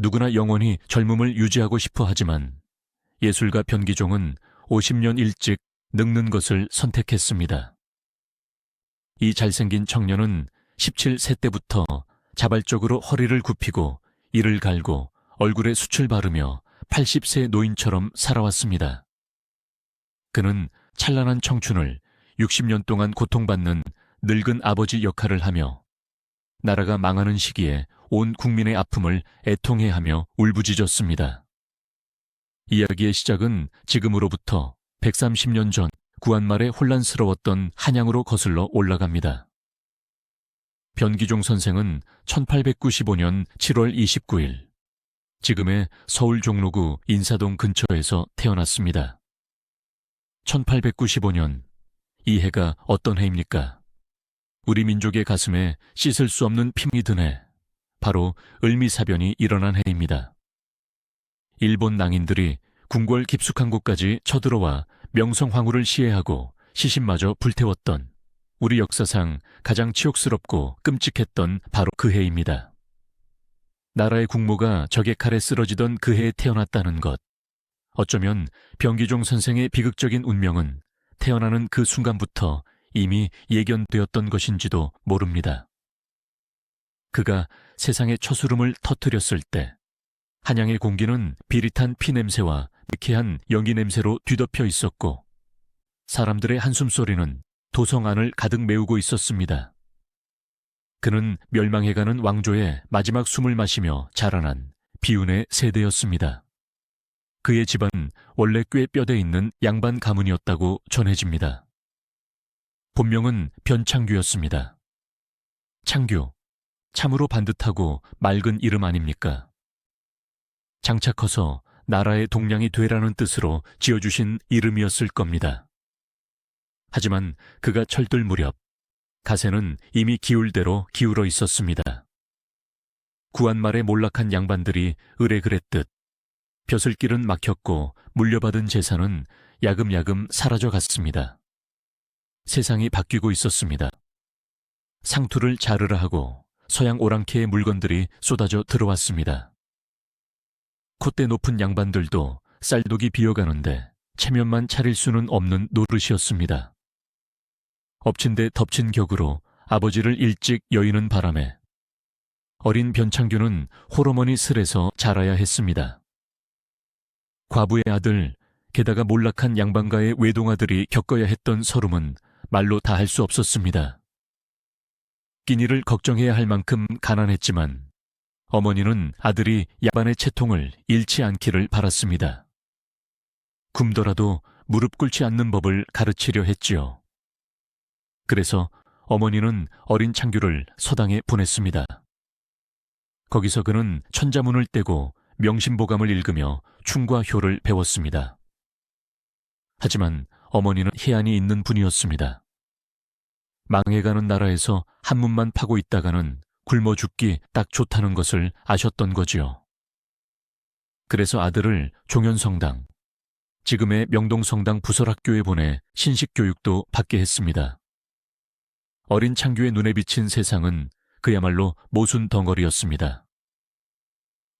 누구나 영원히 젊음을 유지하고 싶어 하지만 예술가 변기종은 50년 일찍 늙는 것을 선택했습니다. 이 잘생긴 청년은 17세 때부터 자발적으로 허리를 굽히고 이를 갈고 얼굴에 숯을 바르며 80세 노인처럼 살아왔습니다. 그는 찬란한 청춘을 60년 동안 고통받는 늙은 아버지 역할을 하며 나라가 망하는 시기에 온 국민의 아픔을 애통해하며 울부짖었습니다. 이야기의 시작은 지금으로부터 130년 전 구한말에 혼란스러웠던 한양으로 거슬러 올라갑니다. 변기종 선생은 1895년 7월 29일 지금의 서울 종로구 인사동 근처에서 태어났습니다. 1895년, 이 해가 어떤 해입니까? 우리 민족의 가슴에 씻을 수 없는 피이 든 해, 바로 을미사변이 일어난 해입니다. 일본 낭인들이 궁궐 깊숙한 곳까지 쳐들어와 명성황후를 시해하고 시신마저 불태웠던 우리 역사상 가장 치욕스럽고 끔찍했던 바로 그 해입니다. 나라의 국모가 적의 칼에 쓰러지던 그 해에 태어났다는 것. 어쩌면 변기종 선생의 비극적인 운명은 태어나는 그 순간부터 이미 예견되었던 것인지도 모릅니다. 그가 세상의 처수름을 터뜨렸을 때 한양의 공기는 비릿한 피냄새와 느끼한 연기 냄새로 뒤덮여 있었고 사람들의 한숨소리는 도성 안을 가득 메우고 있었습니다. 그는 멸망해가는 왕조의 마지막 숨을 마시며 자라난 비운의 세대였습니다. 그의 집안 원래 꽤 뼈대 있는 양반 가문이었다고 전해집니다. 본명은 변창규였습니다. 창규, 참으로 반듯하고 맑은 이름 아닙니까? 장차 커서 나라의 동량이 되라는 뜻으로 지어주신 이름이었을 겁니다. 하지만 그가 철들 무렵 가세는 이미 기울대로 기울어 있었습니다. 구한말에 몰락한 양반들이 의뢰그랬듯 벼슬길은 막혔고 물려받은 재산은 야금야금 사라져갔습니다. 세상이 바뀌고 있었습니다. 상투를 자르라 하고 서양 오랑캐의 물건들이 쏟아져 들어왔습니다. 콧대 높은 양반들도 쌀독이 비어가는데 체면만 차릴 수는 없는 노릇이었습니다. 엎친 데 덮친 격으로 아버지를 일찍 여의는 바람에 어린 변창규는 홀어머니 슬에서 자라야 했습니다. 과부의 아들, 게다가 몰락한 양반가의 외동아들이 겪어야 했던 서름은 말로 다 할 수 없었습니다. 끼니를 걱정해야 할 만큼 가난했지만 어머니는 아들이 야반의 채통을 잃지 않기를 바랐습니다. 굶더라도 무릎 꿇지 않는 법을 가르치려 했지요. 그래서 어머니는 어린 창규를 서당에 보냈습니다. 거기서 그는 천자문을 떼고 명심보감을 읽으며 충과 효를 배웠습니다. 하지만 어머니는 해안이 있는 분이었습니다. 망해가는 나라에서 한문만 파고 있다가는 굶어 죽기 딱 좋다는 것을 아셨던 거지요. 그래서 아들을 종현성당, 지금의 명동성당 부설학교에 보내 신식교육도 받게 했습니다. 어린 창규의 눈에 비친 세상은 그야말로 모순 덩어리였습니다.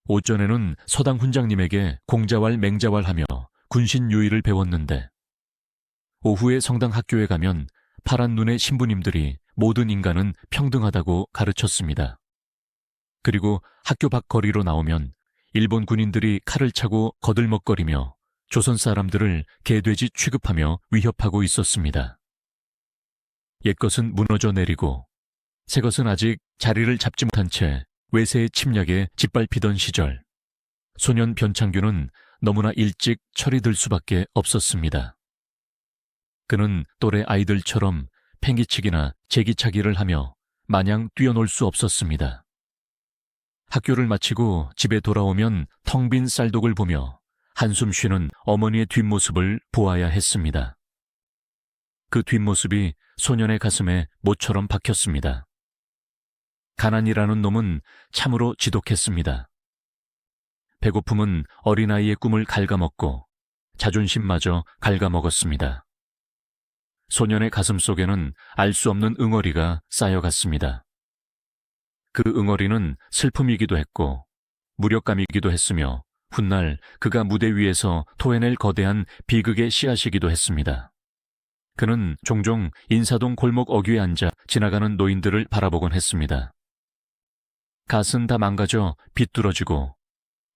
오전에는 서당 훈장님에게 공자왈 맹자왈하며 군신유의를 배웠는데 오후에 성당 학교에 가면 파란 눈의 신부님들이 모든 인간은 평등하다고 가르쳤습니다. 그리고 학교 밖 거리로 나오면 일본 군인들이 칼을 차고 거들먹거리며 조선 사람들을 개돼지 취급하며 위협하고 있었습니다. 옛것은 무너져 내리고 새것은 아직 자리를 잡지 못한 채 외세의 침략에 짓밟히던 시절, 소년 변창규는 너무나 일찍 철이 들 수밖에 없었습니다. 그는 또래 아이들처럼 팽기치기나 제기차기를 하며 마냥 뛰어놀 수 없었습니다. 학교를 마치고 집에 돌아오면 텅 빈 쌀독을 보며 한숨 쉬는 어머니의 뒷모습을 보아야 했습니다. 그 뒷모습이 소년의 가슴에 못처럼 박혔습니다. 가난이라는 놈은 참으로 지독했습니다. 배고픔은 어린아이의 꿈을 갉아먹고 자존심마저 갉아먹었습니다. 소년의 가슴 속에는 알 수 없는 응어리가 쌓여갔습니다. 그 응어리는 슬픔이기도 했고 무력감이기도 했으며 훗날 그가 무대 위에서 토해낼 거대한 비극의 씨앗이기도 했습니다. 그는 종종 인사동 골목 어귀에 앉아 지나가는 노인들을 바라보곤 했습니다. 갓은 다 망가져 비뚤어지고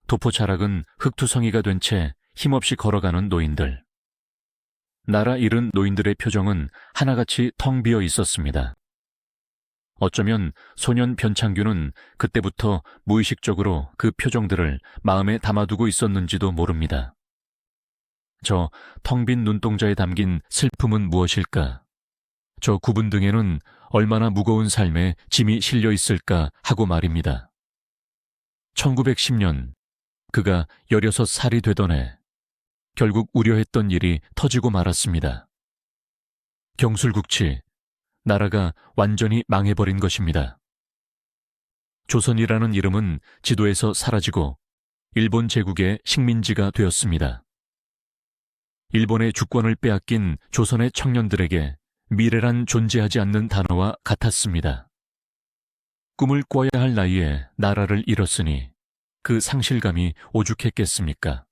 도포차락은 흙투성이가 된 채 힘없이 걸어가는 노인들. 나라 잃은 노인들의 표정은 하나같이 텅 비어 있었습니다. 어쩌면 소년 변창규는 그때부터 무의식적으로 그 표정들을 마음에 담아두고 있었는지도 모릅니다. 저 텅 빈 눈동자에 담긴 슬픔은 무엇일까? 저 굽은 등에는 얼마나 무거운 삶의 짐이 실려 있을까 하고 말입니다. 1910년 그가 16살이 되던 해 결국 우려했던 일이 터지고 말았습니다. 경술국치, 나라가 완전히 망해버린 것입니다. 조선이라는 이름은 지도에서 사라지고 일본 제국의 식민지가 되었습니다. 일본의 주권을 빼앗긴 조선의 청년들에게 미래란 존재하지 않는 단어와 같았습니다. 꿈을 꿔야 할 나이에 나라를 잃었으니 그 상실감이 오죽했겠습니까?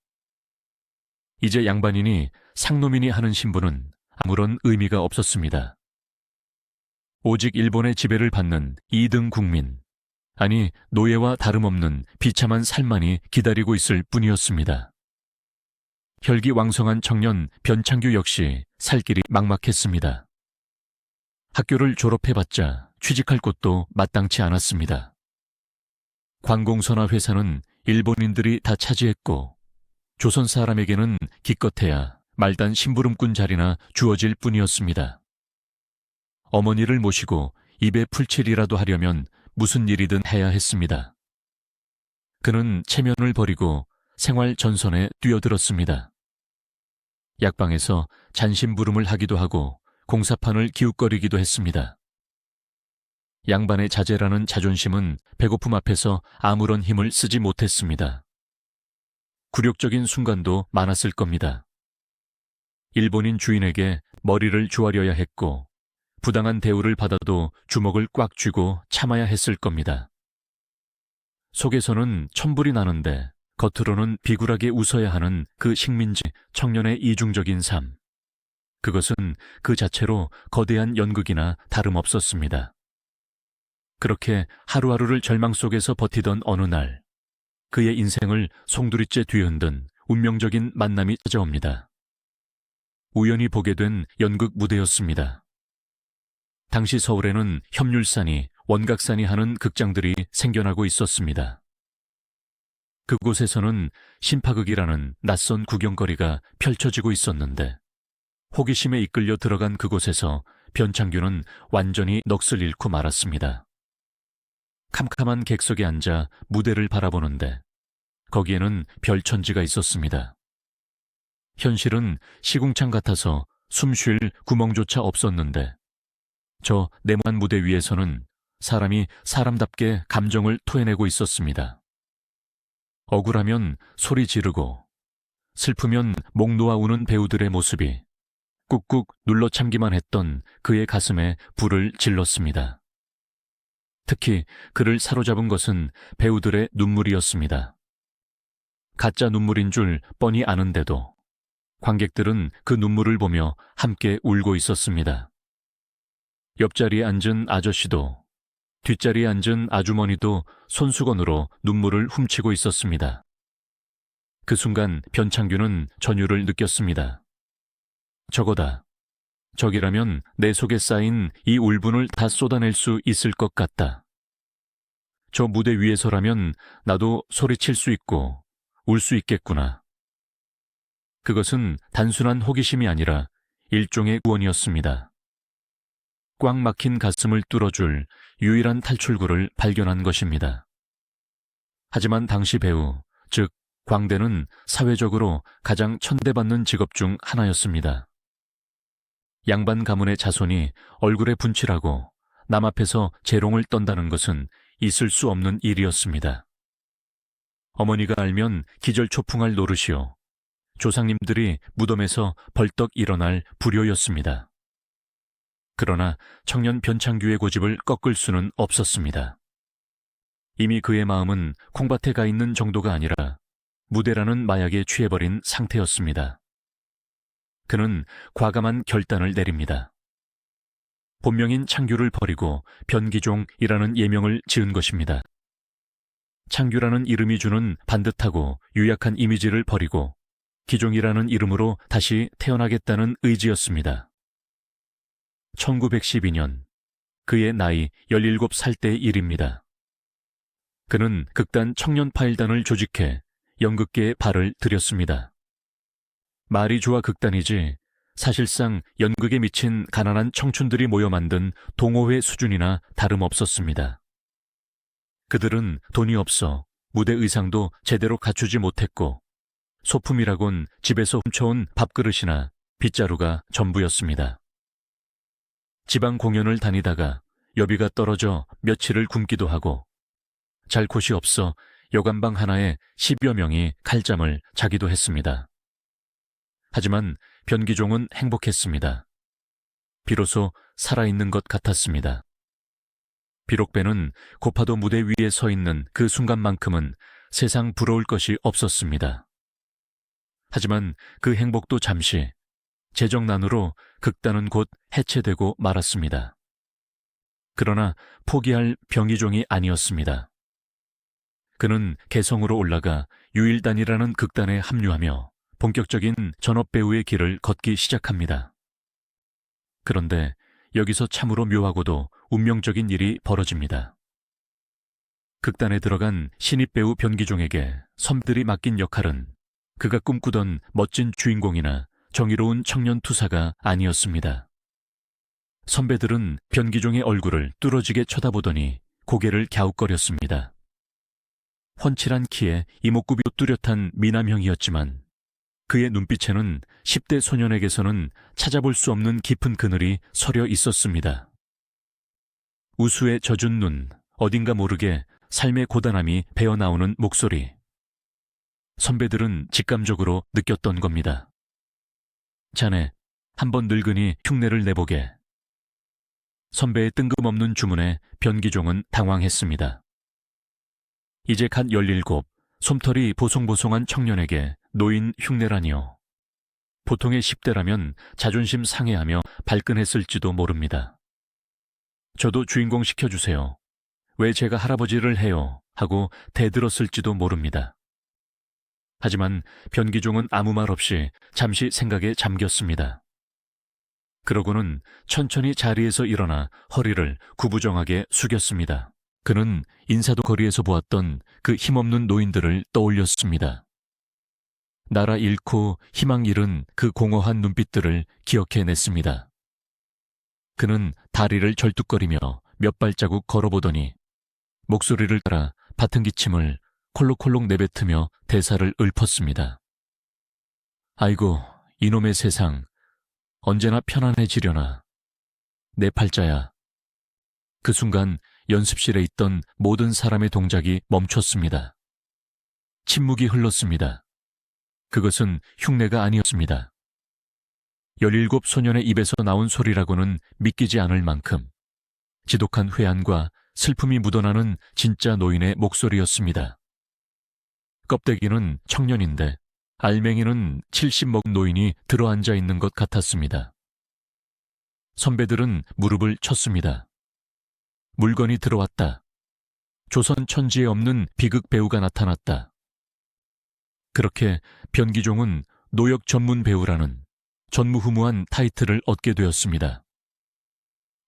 이제 양반이니 상노민이 하는 신분은 아무런 의미가 없었습니다. 오직 일본의 지배를 받는 2등 국민, 아니 노예와 다름없는 비참한 삶만이 기다리고 있을 뿐이었습니다. 혈기왕성한 청년 변창규 역시 살 길이 막막했습니다. 학교를 졸업해봤자 취직할 곳도 마땅치 않았습니다. 관공서나 회사는 일본인들이 다 차지했고 조선 사람에게는 기껏해야 말단 심부름꾼 자리나 주어질 뿐이었습니다. 어머니를 모시고 입에 풀칠이라도 하려면 무슨 일이든 해야 했습니다. 그는 체면을 버리고 생활 전선에 뛰어들었습니다. 약방에서 잔심부름을 하기도 하고 공사판을 기웃거리기도 했습니다. 양반의 자제라는 자존심은 배고픔 앞에서 아무런 힘을 쓰지 못했습니다. 굴욕적인 순간도 많았을 겁니다. 일본인 주인에게 머리를 조아려야 했고 부당한 대우를 받아도 주먹을 꽉 쥐고 참아야 했을 겁니다. 속에서는 천불이 나는데 겉으로는 비굴하게 웃어야 하는 그 식민지 청년의 이중적인 삶. 그것은 그 자체로 거대한 연극이나 다름없었습니다. 그렇게 하루하루를 절망 속에서 버티던 어느 날, 그의 인생을 송두리째 뒤흔든 운명적인 만남이 찾아옵니다. 우연히 보게 된 연극 무대였습니다. 당시 서울에는 협률산이, 원각산이 하는 극장들이 생겨나고 있었습니다. 그곳에서는 신파극이라는 낯선 구경거리가 펼쳐지고 있었는데 호기심에 이끌려 들어간 그곳에서 변창규는 완전히 넋을 잃고 말았습니다. 캄캄한 객석에 앉아 무대를 바라보는데 거기에는 별천지가 있었습니다. 현실은 시궁창 같아서 숨 쉴 구멍조차 없었는데 저 네모난 무대 위에서는 사람이 사람답게 감정을 토해내고 있었습니다. 억울하면 소리 지르고 슬프면 목 놓아 우는 배우들의 모습이 꾹꾹 눌러 참기만 했던 그의 가슴에 불을 질렀습니다. 특히 그를 사로잡은 것은 배우들의 눈물이었습니다. 가짜 눈물인 줄 뻔히 아는데도 관객들은 그 눈물을 보며 함께 울고 있었습니다. 옆자리에 앉은 아저씨도 뒷자리에 앉은 아주머니도 손수건으로 눈물을 훔치고 있었습니다. 그 순간 변창규는 전율을 느꼈습니다. 저거다. 저기라면 내 속에 쌓인 이 울분을 다 쏟아낼 수 있을 것 같다. 저 무대 위에서라면 나도 소리칠 수 있고 울 수 있겠구나. 그것은 단순한 호기심이 아니라 일종의 구원이었습니다. 꽉 막힌 가슴을 뚫어줄 유일한 탈출구를 발견한 것입니다. 하지만 당시 배우, 즉 광대는 사회적으로 가장 천대받는 직업 중 하나였습니다. 양반 가문의 자손이 얼굴에 분칠하고 남 앞에서 재롱을 떤다는 것은 있을 수 없는 일이었습니다. 어머니가 알면 기절초풍할 노릇이요. 조상님들이 무덤에서 벌떡 일어날 불효였습니다. 그러나 청년 변창규의 고집을 꺾을 수는 없었습니다. 이미 그의 마음은 콩밭에 가 있는 정도가 아니라 무대라는 마약에 취해버린 상태였습니다. 그는 과감한 결단을 내립니다. 본명인 창규를 버리고 변기종이라는 예명을 지은 것입니다. 창규라는 이름이 주는 반듯하고 유약한 이미지를 버리고 기종이라는 이름으로 다시 태어나겠다는 의지였습니다. 1912년 그의 나이 17살 때의 일입니다. 그는 극단 청년파일단을 조직해 연극계에 발을 들였습니다. 말이 좋아 극단이지 사실상 연극에 미친 가난한 청춘들이 모여 만든 동호회 수준이나 다름없었습니다. 그들은 돈이 없어 무대 의상도 제대로 갖추지 못했고 소품이라곤 집에서 훔쳐온 밥그릇이나 빗자루가 전부였습니다. 지방 공연을 다니다가 여비가 떨어져 며칠을 굶기도 하고 잘 곳이 없어 여관방 하나에 10여 명이 칼잠을 자기도 했습니다. 하지만 변기종은 행복했습니다. 비로소 살아있는 것 같았습니다. 비록 배는 고파도 무대 위에 서 있는 그 순간만큼은 세상 부러울 것이 없었습니다. 하지만 그 행복도 잠시 재정난으로 극단은 곧 해체되고 말았습니다. 그러나 포기할 변기종이 아니었습니다. 그는 개성으로 올라가 유일단이라는 극단에 합류하며 본격적인 전업배우의 길을 걷기 시작합니다. 그런데 여기서 참으로 묘하고도 운명적인 일이 벌어집니다. 극단에 들어간 신입배우 변기종에게 선배들이 맡긴 역할은 그가 꿈꾸던 멋진 주인공이나 정의로운 청년 투사가 아니었습니다. 선배들은 변기종의 얼굴을 뚫어지게 쳐다보더니 고개를 갸웃거렸습니다. 훤칠한 키에 이목구비 뚜렷한 미남형이었지만 그의 눈빛에는 10대 소년에게서는 찾아볼 수 없는 깊은 그늘이 서려 있었습니다. 우수에 젖은 눈, 어딘가 모르게 삶의 고단함이 배어나오는 목소리. 선배들은 직감적으로 느꼈던 겁니다. 자네, 한번 늙으니 흉내를 내보게. 선배의 뜬금없는 주문에 변기종은 당황했습니다. 이제 갓 17, 솜털이 보송보송한 청년에게 노인 흉내라니요. 보통의 10대라면 자존심 상해하며 발끈했을지도 모릅니다. 저도 주인공 시켜주세요. 왜 제가 할아버지를 해요? 하고 대들었을지도 모릅니다. 하지만 변기종은 아무 말 없이 잠시 생각에 잠겼습니다. 그러고는 천천히 자리에서 일어나 허리를 구부정하게 숙였습니다. 그는 인사도 거리에서 보았던 그 힘없는 노인들을 떠올렸습니다. 나라 잃고 희망 잃은 그 공허한 눈빛들을 기억해냈습니다. 그는 다리를 절뚝거리며 몇 발자국 걸어보더니 목소리를 따라 밭은 기침을 콜록콜록 내뱉으며 대사를 읊었습니다. 아이고, 이놈의 세상, 언제나 편안해지려나. 내 팔자야. 그 순간 연습실에 있던 모든 사람의 동작이 멈췄습니다. 침묵이 흘렀습니다. 그것은 흉내가 아니었습니다. 17 소년의 입에서 나온 소리라고는 믿기지 않을 만큼 지독한 회한과 슬픔이 묻어나는 진짜 노인의 목소리였습니다. 껍데기는 청년인데 알맹이는 70 먹은 노인이 들어앉아 있는 것 같았습니다. 선배들은 무릎을 쳤습니다. 물건이 들어왔다. 조선 천지에 없는 비극 배우가 나타났다. 그렇게 변기종은 노역 전문 배우라는 전무후무한 타이틀을 얻게 되었습니다.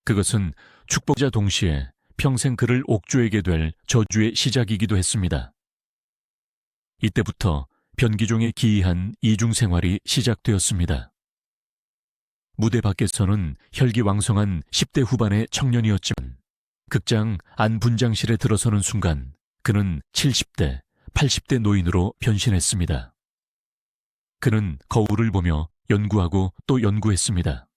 그것은 축복자 동시에 평생 그를 옥죄게 될 저주의 시작이기도 했습니다. 이때부터 변기종의 기이한 이중생활이 시작되었습니다. 무대 밖에서는 혈기왕성한 10대 후반의 청년이었지만 극장 안 분장실에 들어서는 순간 그는 70대, 80대 노인으로 변신했습니다. 그는 거울을 보며 연구하고 또 연구했습니다.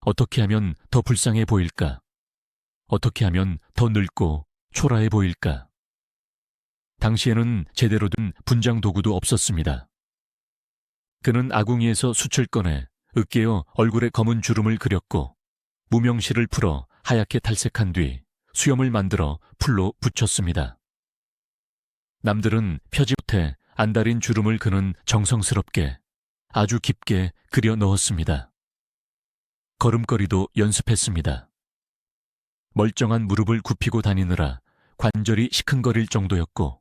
어떻게 하면 더 불쌍해 보일까? 어떻게 하면 더 늙고 초라해 보일까? 당시에는 제대로 된 분장 도구도 없었습니다. 그는 아궁이에서 숯을 꺼내 으깨어 얼굴에 검은 주름을 그렸고 무명실을 풀어 하얗게 탈색한 뒤 수염을 만들어 풀로 붙였습니다. 남들은 펴지 못해 안달인 주름을 그는 정성스럽게 아주 깊게 그려 넣었습니다. 걸음걸이도 연습했습니다. 멀쩡한 무릎을 굽히고 다니느라 관절이 시큰거릴 정도였고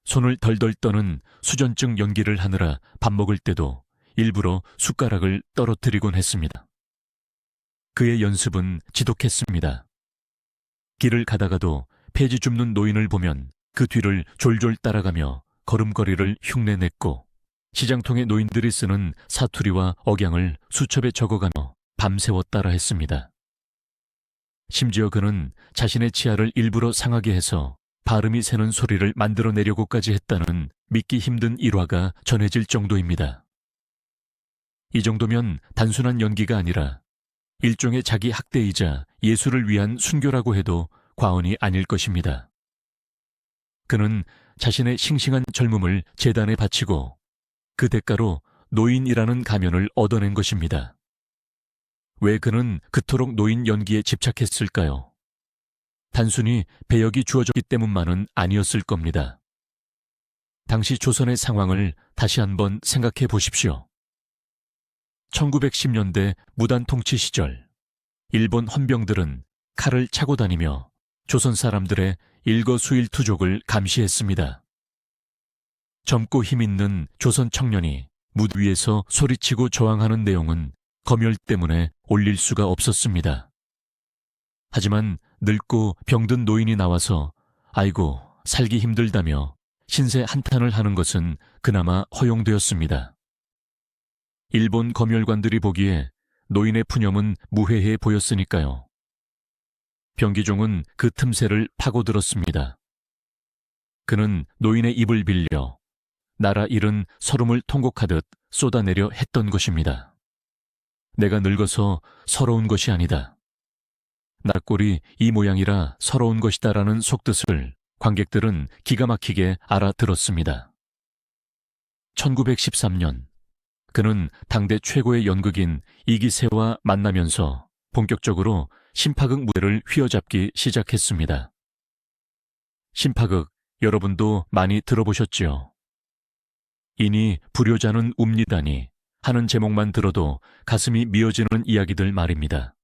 손을 덜덜 떠는 수전증 연기를 하느라 밥 먹을 때도 일부러 숟가락을 떨어뜨리곤 했습니다. 그의 연습은 지독했습니다. 길을 가다가도 폐지 줍는 노인을 보면 그 뒤를 졸졸 따라가며 걸음걸이를 흉내냈고 시장통에 노인들이 쓰는 사투리와 억양을 수첩에 적어가며 밤새워 따라했습니다. 심지어 그는 자신의 치아를 일부러 상하게 해서 발음이 새는 소리를 만들어내려고까지 했다는 믿기 힘든 일화가 전해질 정도입니다. 이 정도면 단순한 연기가 아니라 일종의 자기 학대이자 예술을 위한 순교라고 해도 과언이 아닐 것입니다. 그는 자신의 싱싱한 젊음을 재단에 바치고 그 대가로 노인이라는 가면을 얻어낸 것입니다. 왜 그는 그토록 노인 연기에 집착했을까요? 단순히 배역이 주어졌기 때문만은 아니었을 겁니다. 당시 조선의 상황을 다시 한번 생각해 보십시오. 1910년대 무단 통치 시절 일본 헌병들은 칼을 차고 다니며 조선 사람들의 일거수일투족을 감시했습니다. 젊고 힘있는 조선 청년이 무대 위에서 소리치고 저항하는 내용은 검열 때문에 올릴 수가 없었습니다. 하지만 늙고 병든 노인이 나와서 아이고 살기 힘들다며 신세 한탄을 하는 것은 그나마 허용되었습니다. 일본 검열관들이 보기에 노인의 푸념은 무해해 보였으니까요. 병기종은 그 틈새를 파고들었습니다. 그는 노인의 입을 빌려 나라 일은 서름을 통곡하듯 쏟아내려 했던 것입니다. 내가 늙어서 서러운 것이 아니다. 나꼴이 이 모양이라 서러운 것이다라는 속뜻을 관객들은 기가 막히게 알아들었습니다. 1913년 그는 당대 최고의 연극인 이기세와 만나면서 본격적으로 심파극 무대를 휘어잡기 시작했습니다. 심파극 여러분도 많이 들어보셨지요? 이니 불효자는 웁니다니 하는 제목만 들어도 가슴이 미어지는 이야기들 말입니다.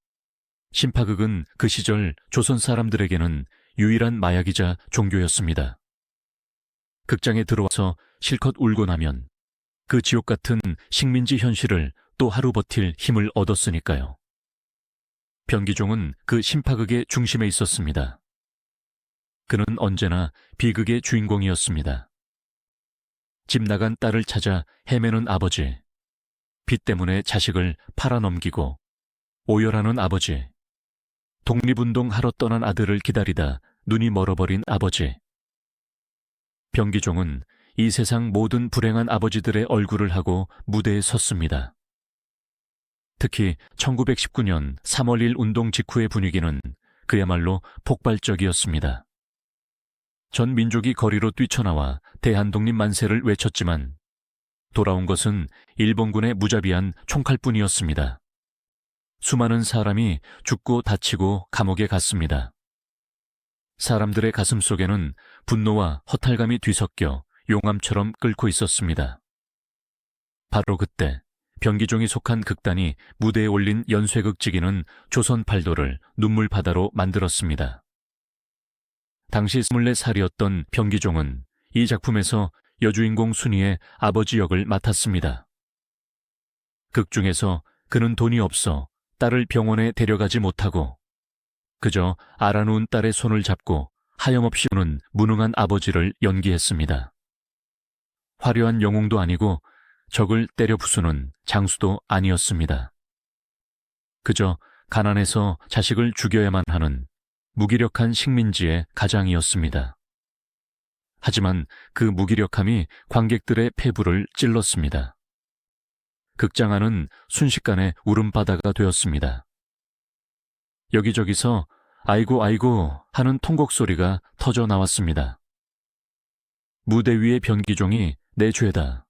심파극은 그 시절 조선 사람들에게는 유일한 마약이자 종교였습니다. 극장에 들어와서 실컷 울고 나면 그 지옥 같은 식민지 현실을 또 하루 버틸 힘을 얻었으니까요. 병기종은 그 심파극의 중심에 있었습니다. 그는 언제나 비극의 주인공이었습니다. 집 나간 딸을 찾아 헤매는 아버지, 빚 때문에 자식을 팔아넘기고 오열하는 아버지, 독립운동하러 떠난 아들을 기다리다 눈이 멀어버린 아버지. 병기종은 이 세상 모든 불행한 아버지들의 얼굴을 하고 무대에 섰습니다. 특히 1919년 3월 1 운동 직후의 분위기는 그야말로 폭발적이었습니다. 전 민족이 거리로 뛰쳐나와 대한독립 만세를 외쳤지만 돌아온 것은 일본군의 무자비한 총칼뿐이었습니다. 수많은 사람이 죽고 다치고 감옥에 갔습니다. 사람들의 가슴 속에는 분노와 허탈감이 뒤섞여 용암처럼 끓고 있었습니다. 바로 그때 병기종이 속한 극단이 무대에 올린 연쇄극지기는 조선 팔도를 눈물바다로 만들었습니다. 당시 24살이었던 병기종은 이 작품에서 여주인공 순이의 아버지 역을 맡았습니다. 극 중에서 그는 돈이 없어 딸을 병원에 데려가지 못하고 그저 알아누운 딸의 손을 잡고 하염없이 우는 무능한 아버지를 연기했습니다. 화려한 영웅도 아니고 적을 때려 부수는 장수도 아니었습니다. 그저 가난해서 자식을 죽여야만 하는 무기력한 식민지의 가장이었습니다. 하지만 그 무기력함이 관객들의 폐부를 찔렀습니다. 극장 안은 순식간에 울음바다가 되었습니다. 여기저기서 아이고 아이고 하는 통곡 소리가 터져 나왔습니다. 무대 위의 병기종이 내 죄다.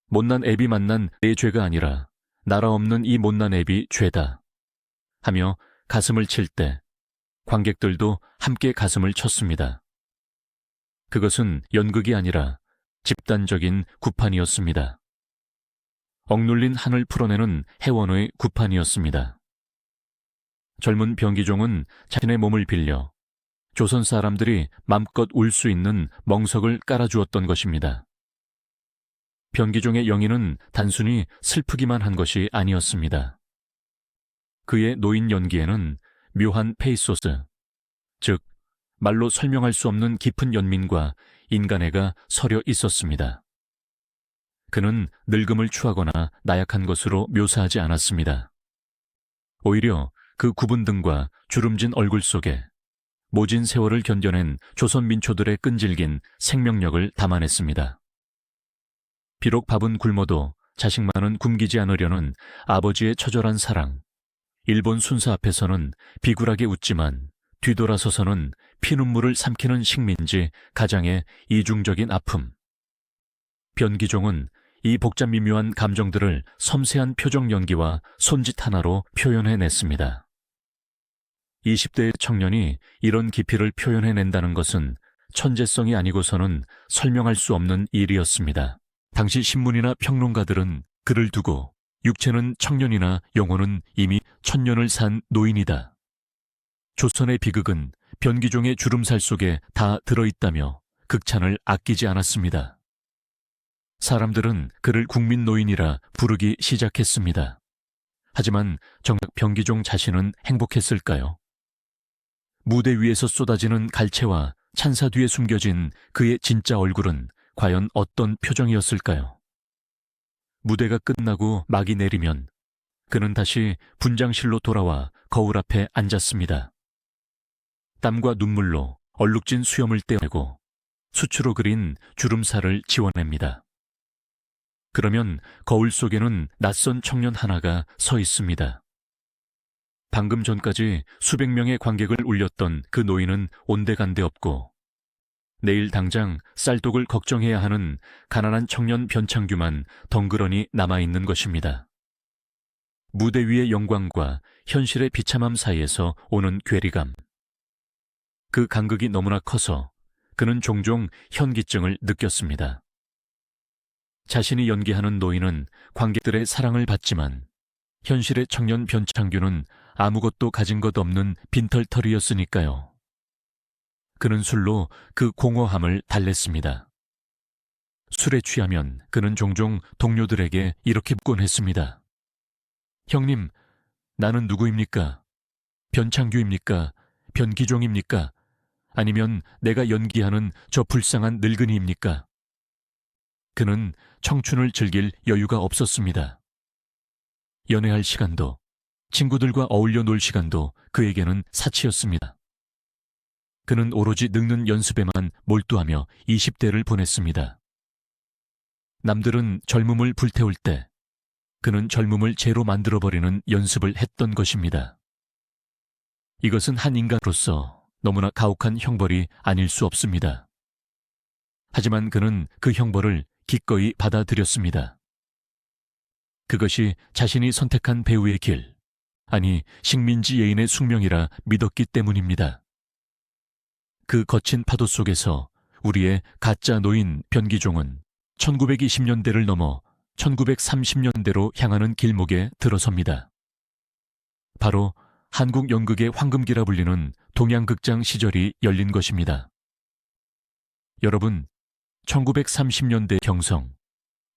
못난 애비 만난 내 죄가 아니라 나라 없는 이 못난 애비 죄다. 하며 가슴을 칠 때 관객들도 함께 가슴을 쳤습니다. 그것은 연극이 아니라 집단적인 구판이었습니다. 억눌린 한을 풀어내는 해원의 구판이었습니다. 젊은 병기종은 자신의 몸을 빌려 조선 사람들이 맘껏 울 수 있는 멍석을 깔아주었던 것입니다. 병기종의 영희는 단순히 슬프기만 한 것이 아니었습니다. 그의 노인 연기에는 묘한 페이소스, 즉 말로 설명할 수 없는 깊은 연민과 인간애가 서려 있었습니다. 그는 늙음을 추하거나 나약한 것으로 묘사하지 않았습니다. 오히려 그 굽은 등과 주름진 얼굴 속에 모진 세월을 견뎌낸 조선 민초들의 끈질긴 생명력을 담아냈습니다. 비록 밥은 굶어도 자식만은 굶기지 않으려는 아버지의 처절한 사랑, 일본 순사 앞에서는 비굴하게 웃지만 뒤돌아서서는 피눈물을 삼키는 식민지 가장의 이중적인 아픔. 변기종은 이 복잡미묘한 감정들을 섬세한 표정 연기와 손짓 하나로 표현해냈습니다. 20대의 청년이 이런 깊이를 표현해낸다는 것은 천재성이 아니고서는 설명할 수 없는 일이었습니다. 당시 신문이나 평론가들은 그를 두고 육체는 청년이나 영혼은 이미 천년을 산 노인이다. 조선의 비극은 변기종의 주름살 속에 다 들어있다며 극찬을 아끼지 않았습니다. 사람들은 그를 국민 노인이라 부르기 시작했습니다. 하지만 정작 변기종 자신은 행복했을까요? 무대 위에서 쏟아지는 갈채와 찬사 뒤에 숨겨진 그의 진짜 얼굴은 과연 어떤 표정이었을까요? 무대가 끝나고 막이 내리면 그는 다시 분장실로 돌아와 거울 앞에 앉았습니다. 땀과 눈물로 얼룩진 수염을 떼어내고 수치로 그린 주름살을 지워냅니다. 그러면 거울 속에는 낯선 청년 하나가 서 있습니다. 방금 전까지 수백 명의 관객을 울렸던 그 노인은 온데간데 없고 내일 당장 쌀독을 걱정해야 하는 가난한 청년 변창규만 덩그러니 남아있는 것입니다. 무대 위의 영광과 현실의 비참함 사이에서 오는 괴리감. 그 간극이 너무나 커서 그는 종종 현기증을 느꼈습니다. 자신이 연기하는 노인은 관객들의 사랑을 받지만 현실의 청년 변창규는 아무것도 가진 것 없는 빈털터리였으니까요. 그는 술로 그 공허함을 달랬습니다. 술에 취하면 그는 종종 동료들에게 이렇게 묻곤 했습니다. 형님, 나는 누구입니까? 변창규입니까? 변기종입니까? 아니면 내가 연기하는 저 불쌍한 늙은이입니까? 그는 청춘을 즐길 여유가 없었습니다. 연애할 시간도, 친구들과 어울려 놀 시간도 그에게는 사치였습니다. 그는 오로지 늙는 연습에만 몰두하며 20대를 보냈습니다. 남들은 젊음을 불태울 때 그는 젊음을 재로 만들어버리는 연습을 했던 것입니다. 이것은 한 인간으로서 너무나 가혹한 형벌이 아닐 수 없습니다. 하지만 그는 그 형벌을 기꺼이 받아들였습니다. 그것이 자신이 선택한 배우의 길, 아니 식민지 예인의 숙명이라 믿었기 때문입니다. 그 거친 파도 속에서 우리의 가짜 노인 변기종은 1920년대를 넘어 1930년대로 향하는 길목에 들어섭니다. 바로 한국 연극의 황금기라 불리는 동양극장 시절이 열린 것입니다. 여러분, 1930년대 경성,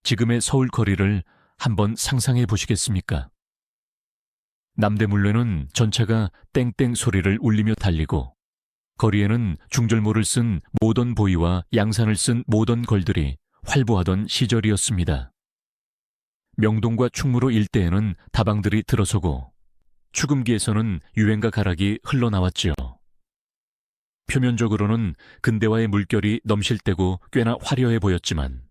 지금의 서울 거리를 한번 상상해 보시겠습니까? 남대문로는 전차가 땡땡 소리를 울리며 달리고 거리에는 중절모를 쓴 모던 보이와 양산을 쓴 모던 걸들이 활보하던 시절이었습니다. 명동과 충무로 일대에는 다방들이 들어서고 추금기에서는 유행가 가락이 흘러나왔지요. 표면적으로는 근대화의 물결이 넘실대고 꽤나 화려해 보였지만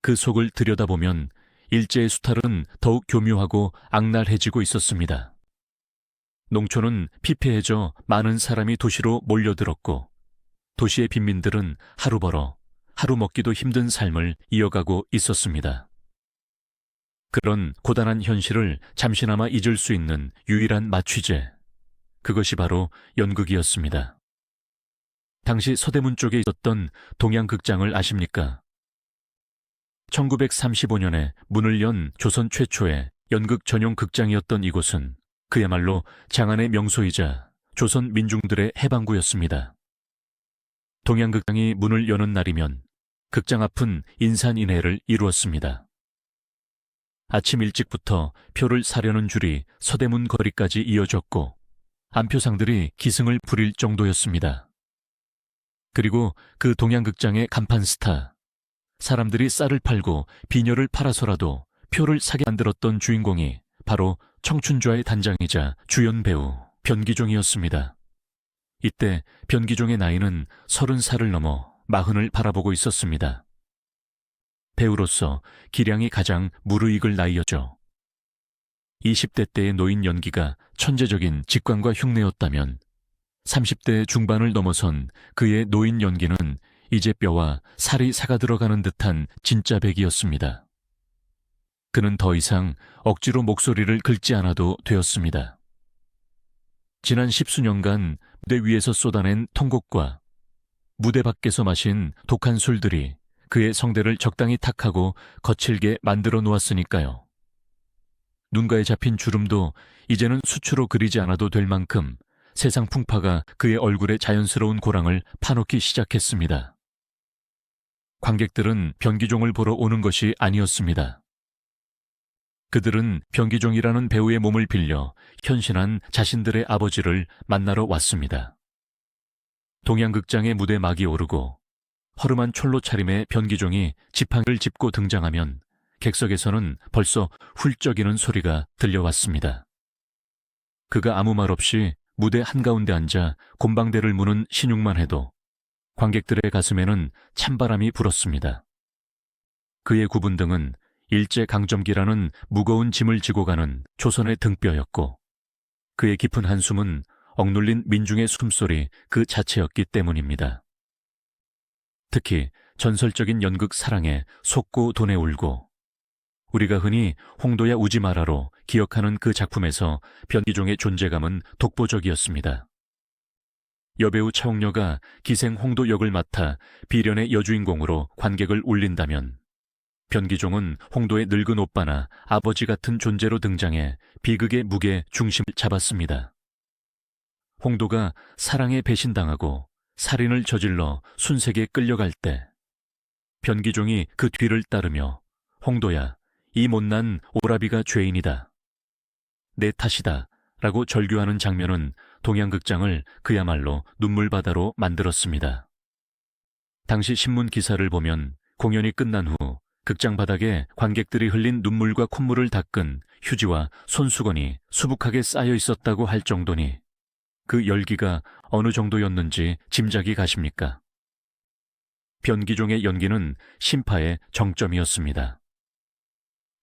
그 속을 들여다보면 일제의 수탈은 더욱 교묘하고 악랄해지고 있었습니다. 농촌은 피폐해져 많은 사람이 도시로 몰려들었고 도시의 빈민들은 하루 벌어 하루 먹기도 힘든 삶을 이어가고 있었습니다. 그런 고단한 현실을 잠시나마 잊을 수 있는 유일한 마취제, 그것이 바로 연극이었습니다. 당시 서대문 쪽에 있었던 동양극장을 아십니까? 1935년에 문을 연 조선 최초의 연극 전용 극장이었던 이곳은 그야말로 장안의 명소이자 조선 민중들의 해방구였습니다. 동양극장이 문을 여는 날이면 극장 앞은 인산인해를 이루었습니다. 아침 일찍부터 표를 사려는 줄이 서대문 거리까지 이어졌고 안표상들이 기승을 부릴 정도였습니다. 그리고 그 동양극장의 간판 스타, 사람들이 쌀을 팔고 비녀를 팔아서라도 표를 사게 만들었던 주인공이 바로 청춘좌의 단장이자 주연 배우 변기종이었습니다. 이때 변기종의 나이는 30살을 넘어 40을 바라보고 있었습니다. 배우로서 기량이 가장 무르익을 나이였죠. 20대 때의 노인 연기가 천재적인 직관과 흉내였다면 30대 중반을 넘어선 그의 노인 연기는 이제 뼈와 살이 사가들어가는 듯한 진짜 백이었습니다. 그는 더 이상 억지로 목소리를 긁지 않아도 되었습니다. 지난 10수년간 무대 위에서 쏟아낸 통곡과 무대 밖에서 마신 독한 술들이 그의 성대를 적당히 탁하고 거칠게 만들어 놓았으니까요. 눈가에 잡힌 주름도 이제는 수치로 그리지 않아도 될 만큼 세상 풍파가 그의 얼굴에 자연스러운 고랑을 파놓기 시작했습니다. 관객들은 변기종을 보러 오는 것이 아니었습니다. 그들은 변기종이라는 배우의 몸을 빌려 현신한 자신들의 아버지를 만나러 왔습니다. 동양극장의 무대 막이 오르고 허름한 촐로 차림의 변기종이 지팡이를 짚고 등장하면 객석에서는 벌써 훌쩍이는 소리가 들려왔습니다. 그가 아무 말 없이 무대 한가운데 앉아 곰방대를 무는 신용만 해도 관객들의 가슴에는 찬바람이 불었습니다. 그의 굽은 등은 일제강점기라는 무거운 짐을 지고 가는 조선의 등뼈였고 그의 깊은 한숨은 억눌린 민중의 숨소리 그 자체였기 때문입니다. 특히 전설적인 연극 사랑에 속고 돈에 울고 우리가 흔히 홍도야 우지 마라로 기억하는 그 작품에서 변기종의 존재감은 독보적이었습니다. 여배우 차옥녀가 기생 홍도 역을 맡아 비련의 여주인공으로 관객을 울린다면 변기종은 홍도의 늙은 오빠나 아버지 같은 존재로 등장해 비극의 무게 중심을 잡았습니다. 홍도가 사랑에 배신당하고 살인을 저질러 순색에 끌려갈 때 변기종이 그 뒤를 따르며 홍도야, 이 못난 오라비가 죄인이다. 내 탓이다. 라고 절규하는 장면은 동양극장을 그야말로 눈물바다로 만들었습니다. 당시 신문 기사를 보면 공연이 끝난 후 극장 바닥에 관객들이 흘린 눈물과 콧물을 닦은 휴지와 손수건이 수북하게 쌓여 있었다고 할 정도니 그 열기가 어느 정도였는지 짐작이 가십니까? 변기종의 연기는 심파의 정점이었습니다.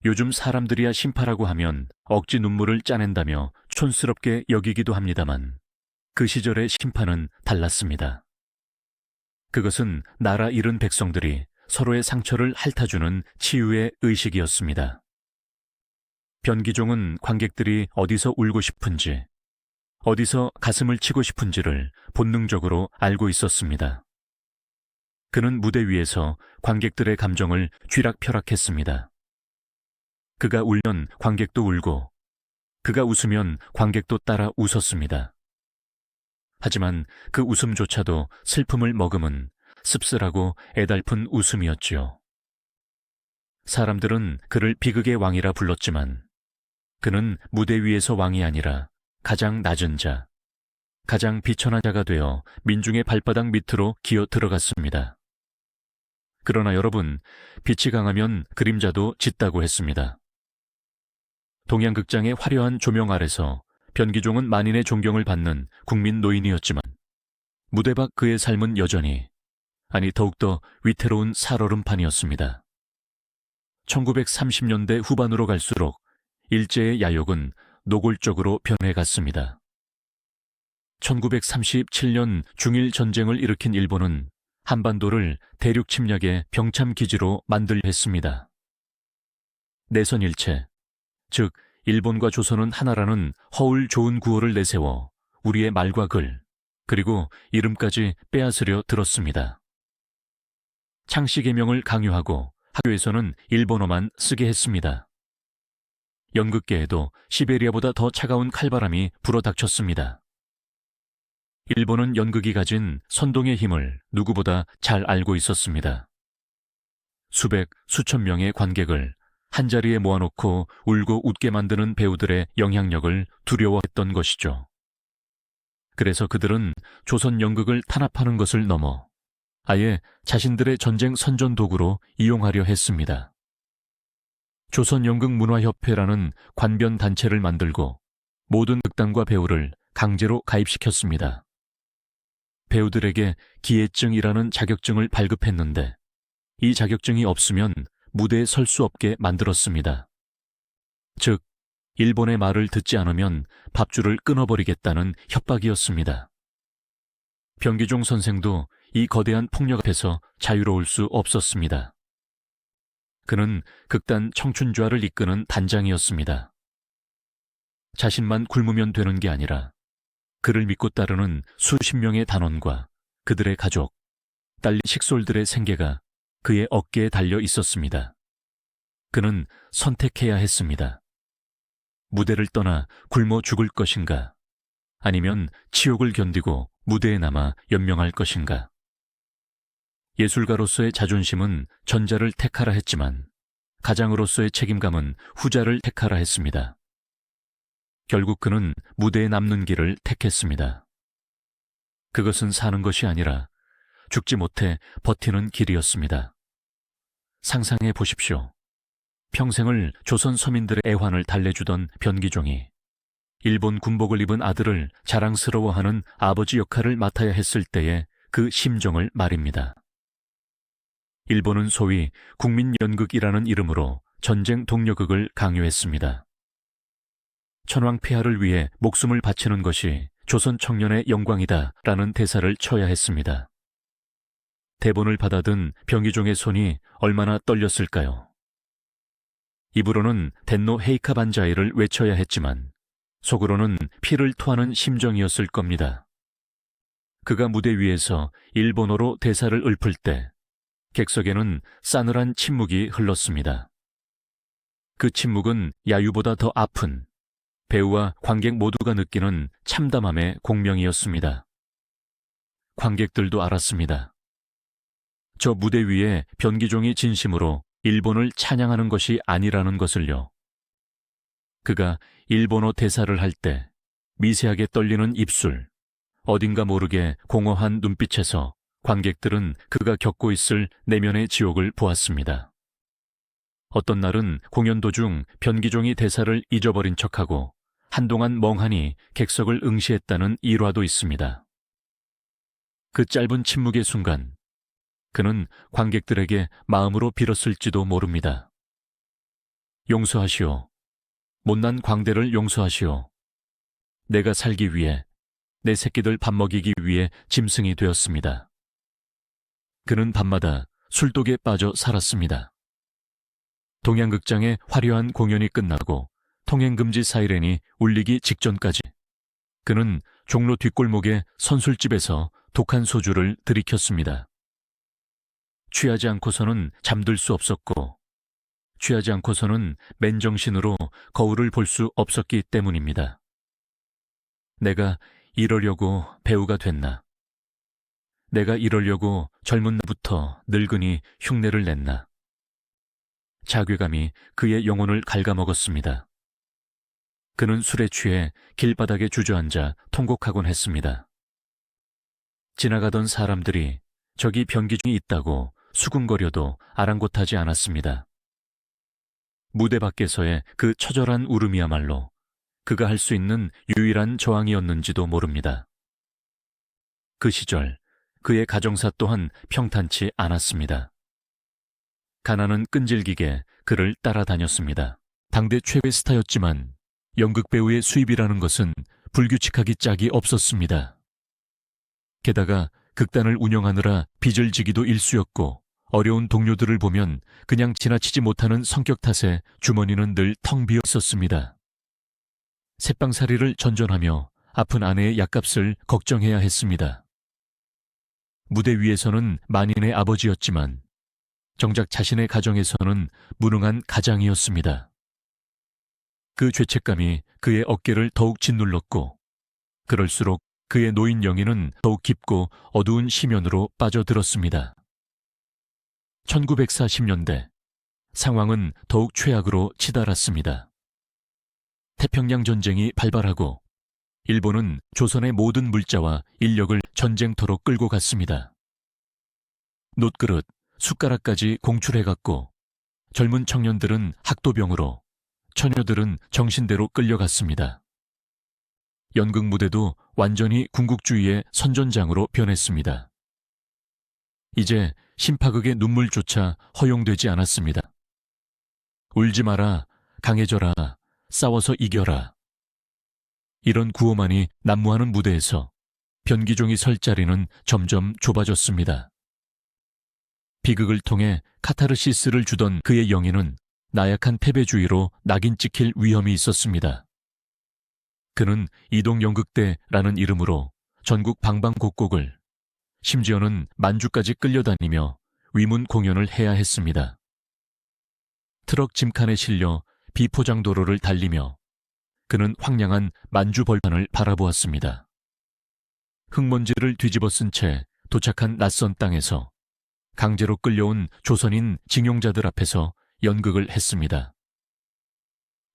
요즘 사람들이야 심파라고 하면 억지 눈물을 짜낸다며 촌스럽게 여기기도 합니다만 그 시절의 심파는 달랐습니다. 그것은 나라 잃은 백성들이 서로의 상처를 핥아주는 치유의 의식이었습니다. 변기종은 관객들이 어디서 울고 싶은지, 어디서 가슴을 치고 싶은지를 본능적으로 알고 있었습니다. 그는 무대 위에서 관객들의 감정을 쥐락펴락했습니다. 그가 울면 관객도 울고, 그가 웃으면 관객도 따라 웃었습니다. 하지만 그 웃음조차도 슬픔을 머금은 씁쓸하고 애달픈 웃음이었지요. 사람들은 그를 비극의 왕이라 불렀지만 그는 무대 위에서 왕이 아니라 가장 낮은 자, 가장 비천한 자가 되어 민중의 발바닥 밑으로 기어 들어갔습니다. 그러나 여러분, 빛이 강하면 그림자도 짙다고 했습니다. 동양극장의 화려한 조명 아래서 변기종은 만인의 존경을 받는 국민 노인이었지만 무대 밖 그의 삶은 여전히, 아니 더욱더 위태로운 살얼음판이었습니다. 1930년대 후반으로 갈수록 일제의 야욕은 노골적으로 변해갔습니다. 1937년 중일 전쟁을 일으킨 일본은 한반도를 대륙 침략의 병참 기지로 만들려 했습니다. 내선일체, 즉 일본과 조선은 하나라는 허울 좋은 구호를 내세워 우리의 말과 글, 그리고 이름까지 빼앗으려 들었습니다. 창씨 계명을 강요하고 학교에서는 일본어만 쓰게 했습니다. 연극계에도 시베리아보다 더 차가운 칼바람이 불어닥쳤습니다. 일본은 연극이 가진 선동의 힘을 누구보다 잘 알고 있었습니다. 수백, 수천 명의 관객을 한자리에 모아놓고 울고 웃게 만드는 배우들의 영향력을 두려워했던 것이죠. 그래서 그들은 조선 연극을 탄압하는 것을 넘어 아예 자신들의 전쟁 선전 도구로 이용하려 했습니다. 조선연극문화협회라는 관변 단체를 만들고 모든 극단과 배우를 강제로 가입시켰습니다. 배우들에게 기예증이라는 자격증을 발급했는데 이 자격증이 없으면 무대에 설 수 없게 만들었습니다. 즉, 일본의 말을 듣지 않으면 밥줄을 끊어버리겠다는 협박이었습니다. 변기종 선생도 이 거대한 폭력 앞에서 자유로울 수 없었습니다. 그는 극단 청춘좌를 이끄는 단장이었습니다. 자신만 굶으면 되는 게 아니라 그를 믿고 따르는 수십 명의 단원과 그들의 가족, 딸린 식솔들의 생계가 그의 어깨에 달려 있었습니다. 그는 선택해야 했습니다. 무대를 떠나 굶어 죽을 것인가, 아니면 치욕을 견디고 무대에 남아 연명할 것인가. 예술가로서의 자존심은 전자를 택하라 했지만 가장으로서의 책임감은 후자를 택하라 했습니다. 결국 그는 무대에 남는 길을 택했습니다. 그것은 사는 것이 아니라 죽지 못해 버티는 길이었습니다. 상상해 보십시오. 평생을 조선 서민들의 애환을 달래주던 변기종이 일본 군복을 입은 아들을 자랑스러워하는 아버지 역할을 맡아야 했을 때의 그 심정을 말입니다. 일본은 소위 국민연극이라는 이름으로 전쟁 동료극을 강요했습니다. 천황폐하를 위해 목숨을 바치는 것이 조선 청년의 영광이다라는 대사를 쳐야 했습니다. 대본을 받아든 변기종의 손이 얼마나 떨렸을까요? 입으로는 덴노 헤이카 반자이를 외쳐야 했지만 속으로는 피를 토하는 심정이었을 겁니다. 그가 무대 위에서 일본어로 대사를 읊을 때 객석에는 싸늘한 침묵이 흘렀습니다. 그 침묵은 야유보다 더 아픈 배우와 관객 모두가 느끼는 참담함의 공명이었습니다. 관객들도 알았습니다. 저 무대 위에 변기종이 진심으로 일본을 찬양하는 것이 아니라는 것을요. 그가 일본어 대사를 할 때 미세하게 떨리는 입술, 어딘가 모르게 공허한 눈빛에서 관객들은 그가 겪고 있을 내면의 지옥을 보았습니다. 어떤 날은 공연 도중 변기종이 대사를 잊어버린 척하고 한동안 멍하니 객석을 응시했다는 일화도 있습니다. 그 짧은 침묵의 순간 그는 관객들에게 마음으로 빌었을지도 모릅니다. 용서하시오. 못난 광대를 용서하시오. 내가 살기 위해, 내 새끼들 밥 먹이기 위해 짐승이 되었습니다. 그는 밤마다 술독에 빠져 살았습니다. 동양극장의 화려한 공연이 끝나고 통행금지 사이렌이 울리기 직전까지 그는 종로 뒷골목의 선술집에서 독한 소주를 들이켰습니다. 취하지 않고서는 잠들 수 없었고 취하지 않고서는 맨정신으로 거울을 볼 수 없었기 때문입니다. 내가 이러려고 배우가 됐나? 내가 이러려고 젊은 날부터 늙은이 흉내를 냈나? 자괴감이 그의 영혼을 갉아먹었습니다. 그는 술에 취해 길바닥에 주저앉아 통곡하곤 했습니다. 지나가던 사람들이 저기 변기중이 있다고 수군거려도 아랑곳하지 않았습니다. 무대 밖에서의 그 처절한 울음이야말로 그가 할 수 있는 유일한 저항이었는지도 모릅니다. 그 시절 그의 가정사 또한 평탄치 않았습니다. 가난은 끈질기게 그를 따라다녔습니다. 당대 최고의 스타였지만 연극 배우의 수입이라는 것은 불규칙하기 짝이 없었습니다. 게다가 극단을 운영하느라 빚을 지기도 일쑤였고 어려운 동료들을 보면 그냥 지나치지 못하는 성격 탓에 주머니는 늘 텅 비어 있었습니다. 새빵살이를 전전하며 아픈 아내의 약값을 걱정해야 했습니다. 무대 위에서는 만인의 아버지였지만 정작 자신의 가정에서는 무능한 가장이었습니다. 그 죄책감이 그의 어깨를 더욱 짓눌렀고 그럴수록 그의 노인 영혼은 더욱 깊고 어두운 심연으로 빠져들었습니다. 1940년대 상황은 더욱 최악으로 치달았습니다. 태평양 전쟁이 발발하고 일본은 조선의 모든 물자와 인력을 전쟁터로 끌고 갔습니다. 놋그릇, 숟가락까지 공출해갔고 젊은 청년들은 학도병으로, 처녀들은 정신대로 끌려갔습니다. 연극 무대도 완전히 군국주의의 선전장으로 변했습니다. 이제 심파극의 눈물조차 허용되지 않았습니다. 울지 마라, 강해져라, 싸워서 이겨라. 이런 구호만이 난무하는 무대에서 변기종이 설 자리는 점점 좁아졌습니다. 비극을 통해 카타르시스를 주던 그의 영예는 나약한 패배주의로 낙인 찍힐 위험이 있었습니다. 그는 이동연극대라는 이름으로 전국 방방곡곡을, 심지어는 만주까지 끌려다니며 위문 공연을 해야 했습니다. 트럭 짐칸에 실려 비포장도로를 달리며 그는 황량한 만주 벌판을 바라보았습니다. 흙먼지를 뒤집어 쓴 채 도착한 낯선 땅에서 강제로 끌려온 조선인 징용자들 앞에서 연극을 했습니다.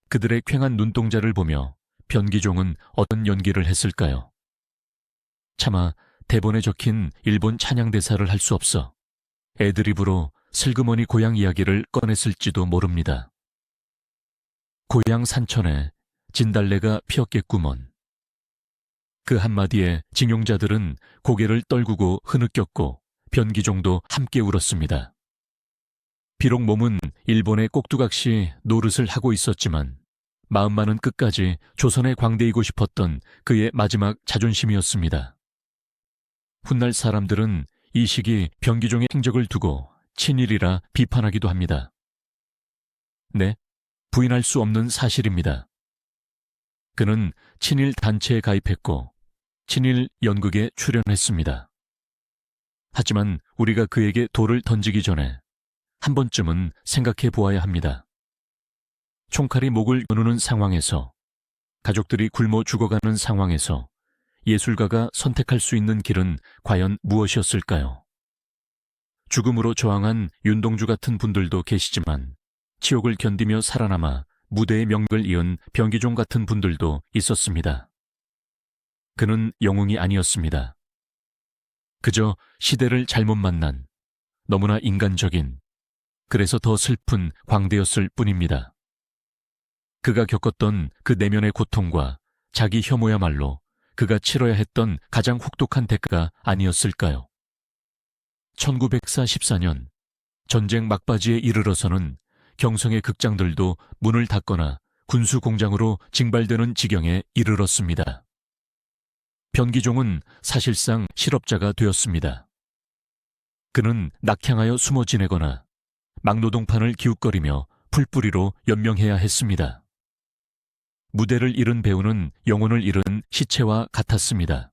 그들의 퀭한 눈동자를 보며 변기종은 어떤 연기를 했을까요? 차마 대본에 적힌 일본 찬양 대사를 할 수 없어 애드립으로 슬그머니 고향 이야기를 꺼냈을지도 모릅니다. 고향 산천에 진달래가 피었겠구먼. 그 한마디에 징용자들은 고개를 떨구고 흐느꼈고 변기종도 함께 울었습니다. 비록 몸은 일본의 꼭두각시 노릇을 하고 있었지만 마음만은 끝까지 조선에 광대이고 싶었던 그의 마지막 자존심이었습니다. 훗날 사람들은 이 시기 변기종의 행적을 두고 친일이라 비판하기도 합니다. 네, 부인할 수 없는 사실입니다. 그는 친일 단체에 가입했고 친일 연극에 출연했습니다. 하지만 우리가 그에게 돌을 던지기 전에 한 번쯤은 생각해 보아야 합니다. 총칼이 목을 겨누는 상황에서, 가족들이 굶어 죽어가는 상황에서 예술가가 선택할 수 있는 길은 과연 무엇이었을까요? 죽음으로 저항한 윤동주 같은 분들도 계시지만 치욕을 견디며 살아남아 무대의 명을 이은 변기종 같은 분들도 있었습니다. 그는 영웅이 아니었습니다. 그저 시대를 잘못 만난 너무나 인간적인, 그래서 더 슬픈 광대였을 뿐입니다. 그가 겪었던 그 내면의 고통과 자기 혐오야말로 그가 치러야 했던 가장 혹독한 대가가 아니었을까요? 1944년 전쟁 막바지에 이르러서는 경성의 극장들도 문을 닫거나 군수공장으로 징발되는 지경에 이르렀습니다. 변기종은 사실상 실업자가 되었습니다. 그는 낙향하여 숨어 지내거나 막노동판을 기웃거리며 풀뿌리로 연명해야 했습니다. 무대를 잃은 배우는 영혼을 잃은 시체와 같았습니다.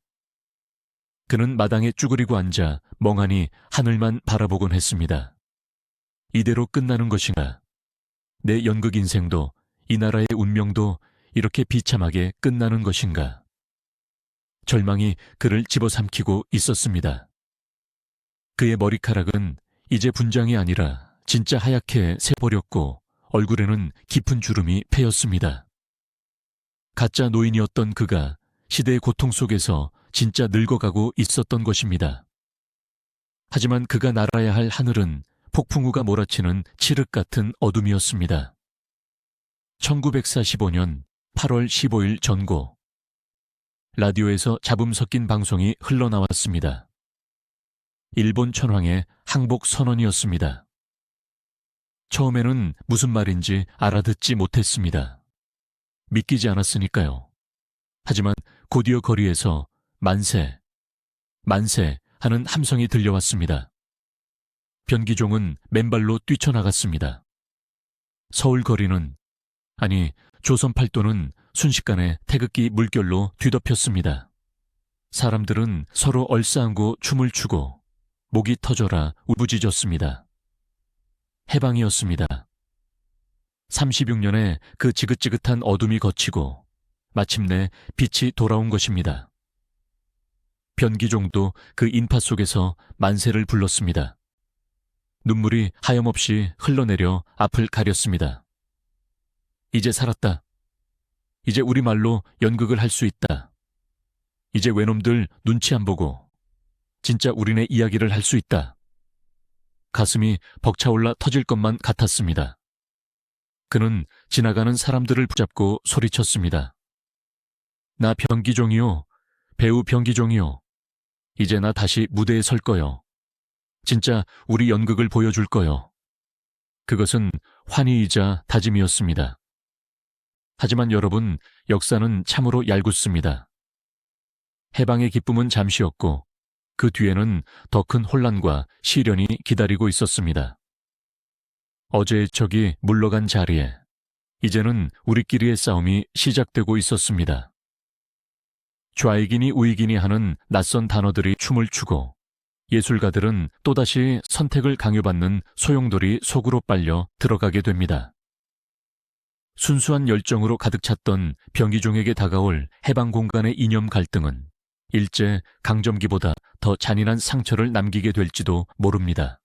그는 마당에 쭈그리고 앉아 멍하니 하늘만 바라보곤 했습니다. 이대로 끝나는 것인가? 내 연극 인생도 이 나라의 운명도 이렇게 비참하게 끝나는 것인가? 절망이 그를 집어삼키고 있었습니다. 그의 머리카락은 이제 분장이 아니라 진짜 하얗게 새버렸고 얼굴에는 깊은 주름이 패였습니다. 가짜 노인이었던 그가 시대의 고통 속에서 진짜 늙어가고 있었던 것입니다. 하지만 그가 날아야 할 하늘은 폭풍우가 몰아치는 칠흑 같은 어둠이었습니다. 1945년 8월 15일 전고. 라디오에서 잡음 섞인 방송이 흘러나왔습니다. 일본 천황의 항복 선언이었습니다. 처음에는 무슨 말인지 알아듣지 못했습니다. 믿기지 않았으니까요. 하지만 곧이어 거리에서 만세, 만세 하는 함성이 들려왔습니다. 변기종은 맨발로 뛰쳐나갔습니다. 서울 거리는 아니, 조선 팔도는 순식간에 태극기 물결로 뒤덮였습니다. 사람들은 서로 얼싸안고 춤을 추고 목이 터져라 울부짖었습니다. 해방이었습니다. 36년의 그 지긋지긋한 어둠이 걷히고 마침내 빛이 돌아온 것입니다. 변기종도 그 인파 속에서 만세를 불렀습니다. 눈물이 하염없이 흘러내려 앞을 가렸습니다. 이제 살았다. 이제 우리말로 연극을 할 수 있다. 이제 외놈들 눈치 안 보고 진짜 우리네 이야기를 할 수 있다. 가슴이 벅차올라 터질 것만 같았습니다. 그는 지나가는 사람들을 붙잡고 소리쳤습니다. 나 변기종이요. 배우 변기종이요. 이제 나 다시 무대에 설 거요. 진짜 우리 연극을 보여줄 거요. 그것은 환희이자 다짐이었습니다. 하지만 여러분, 역사는 참으로 얄궂습니다. 해방의 기쁨은 잠시였고 그 뒤에는 더 큰 혼란과 시련이 기다리고 있었습니다. 어제의 적이 물러간 자리에 이제는 우리끼리의 싸움이 시작되고 있었습니다. 좌익이니 우익이니 하는 낯선 단어들이 춤을 추고 예술가들은 또다시 선택을 강요받는 소용돌이 속으로 빨려 들어가게 됩니다. 순수한 열정으로 가득 찼던 변기종에게 다가올 해방 공간의 이념 갈등은 일제 강점기보다 더 잔인한 상처를 남기게 될지도 모릅니다.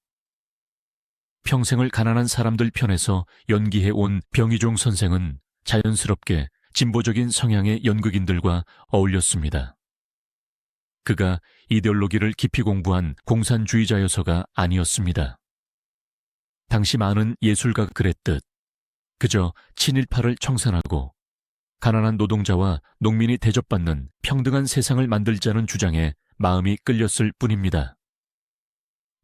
평생을 가난한 사람들 편에서 연기해온 변기종 선생은 자연스럽게 진보적인 성향의 연극인들과 어울렸습니다. 그가 이데올로기를 깊이 공부한 공산주의자여서가 아니었습니다. 당시 많은 예술가가 그랬듯 그저 친일파를 청산하고 가난한 노동자와 농민이 대접받는 평등한 세상을 만들자는 주장에 마음이 끌렸을 뿐입니다.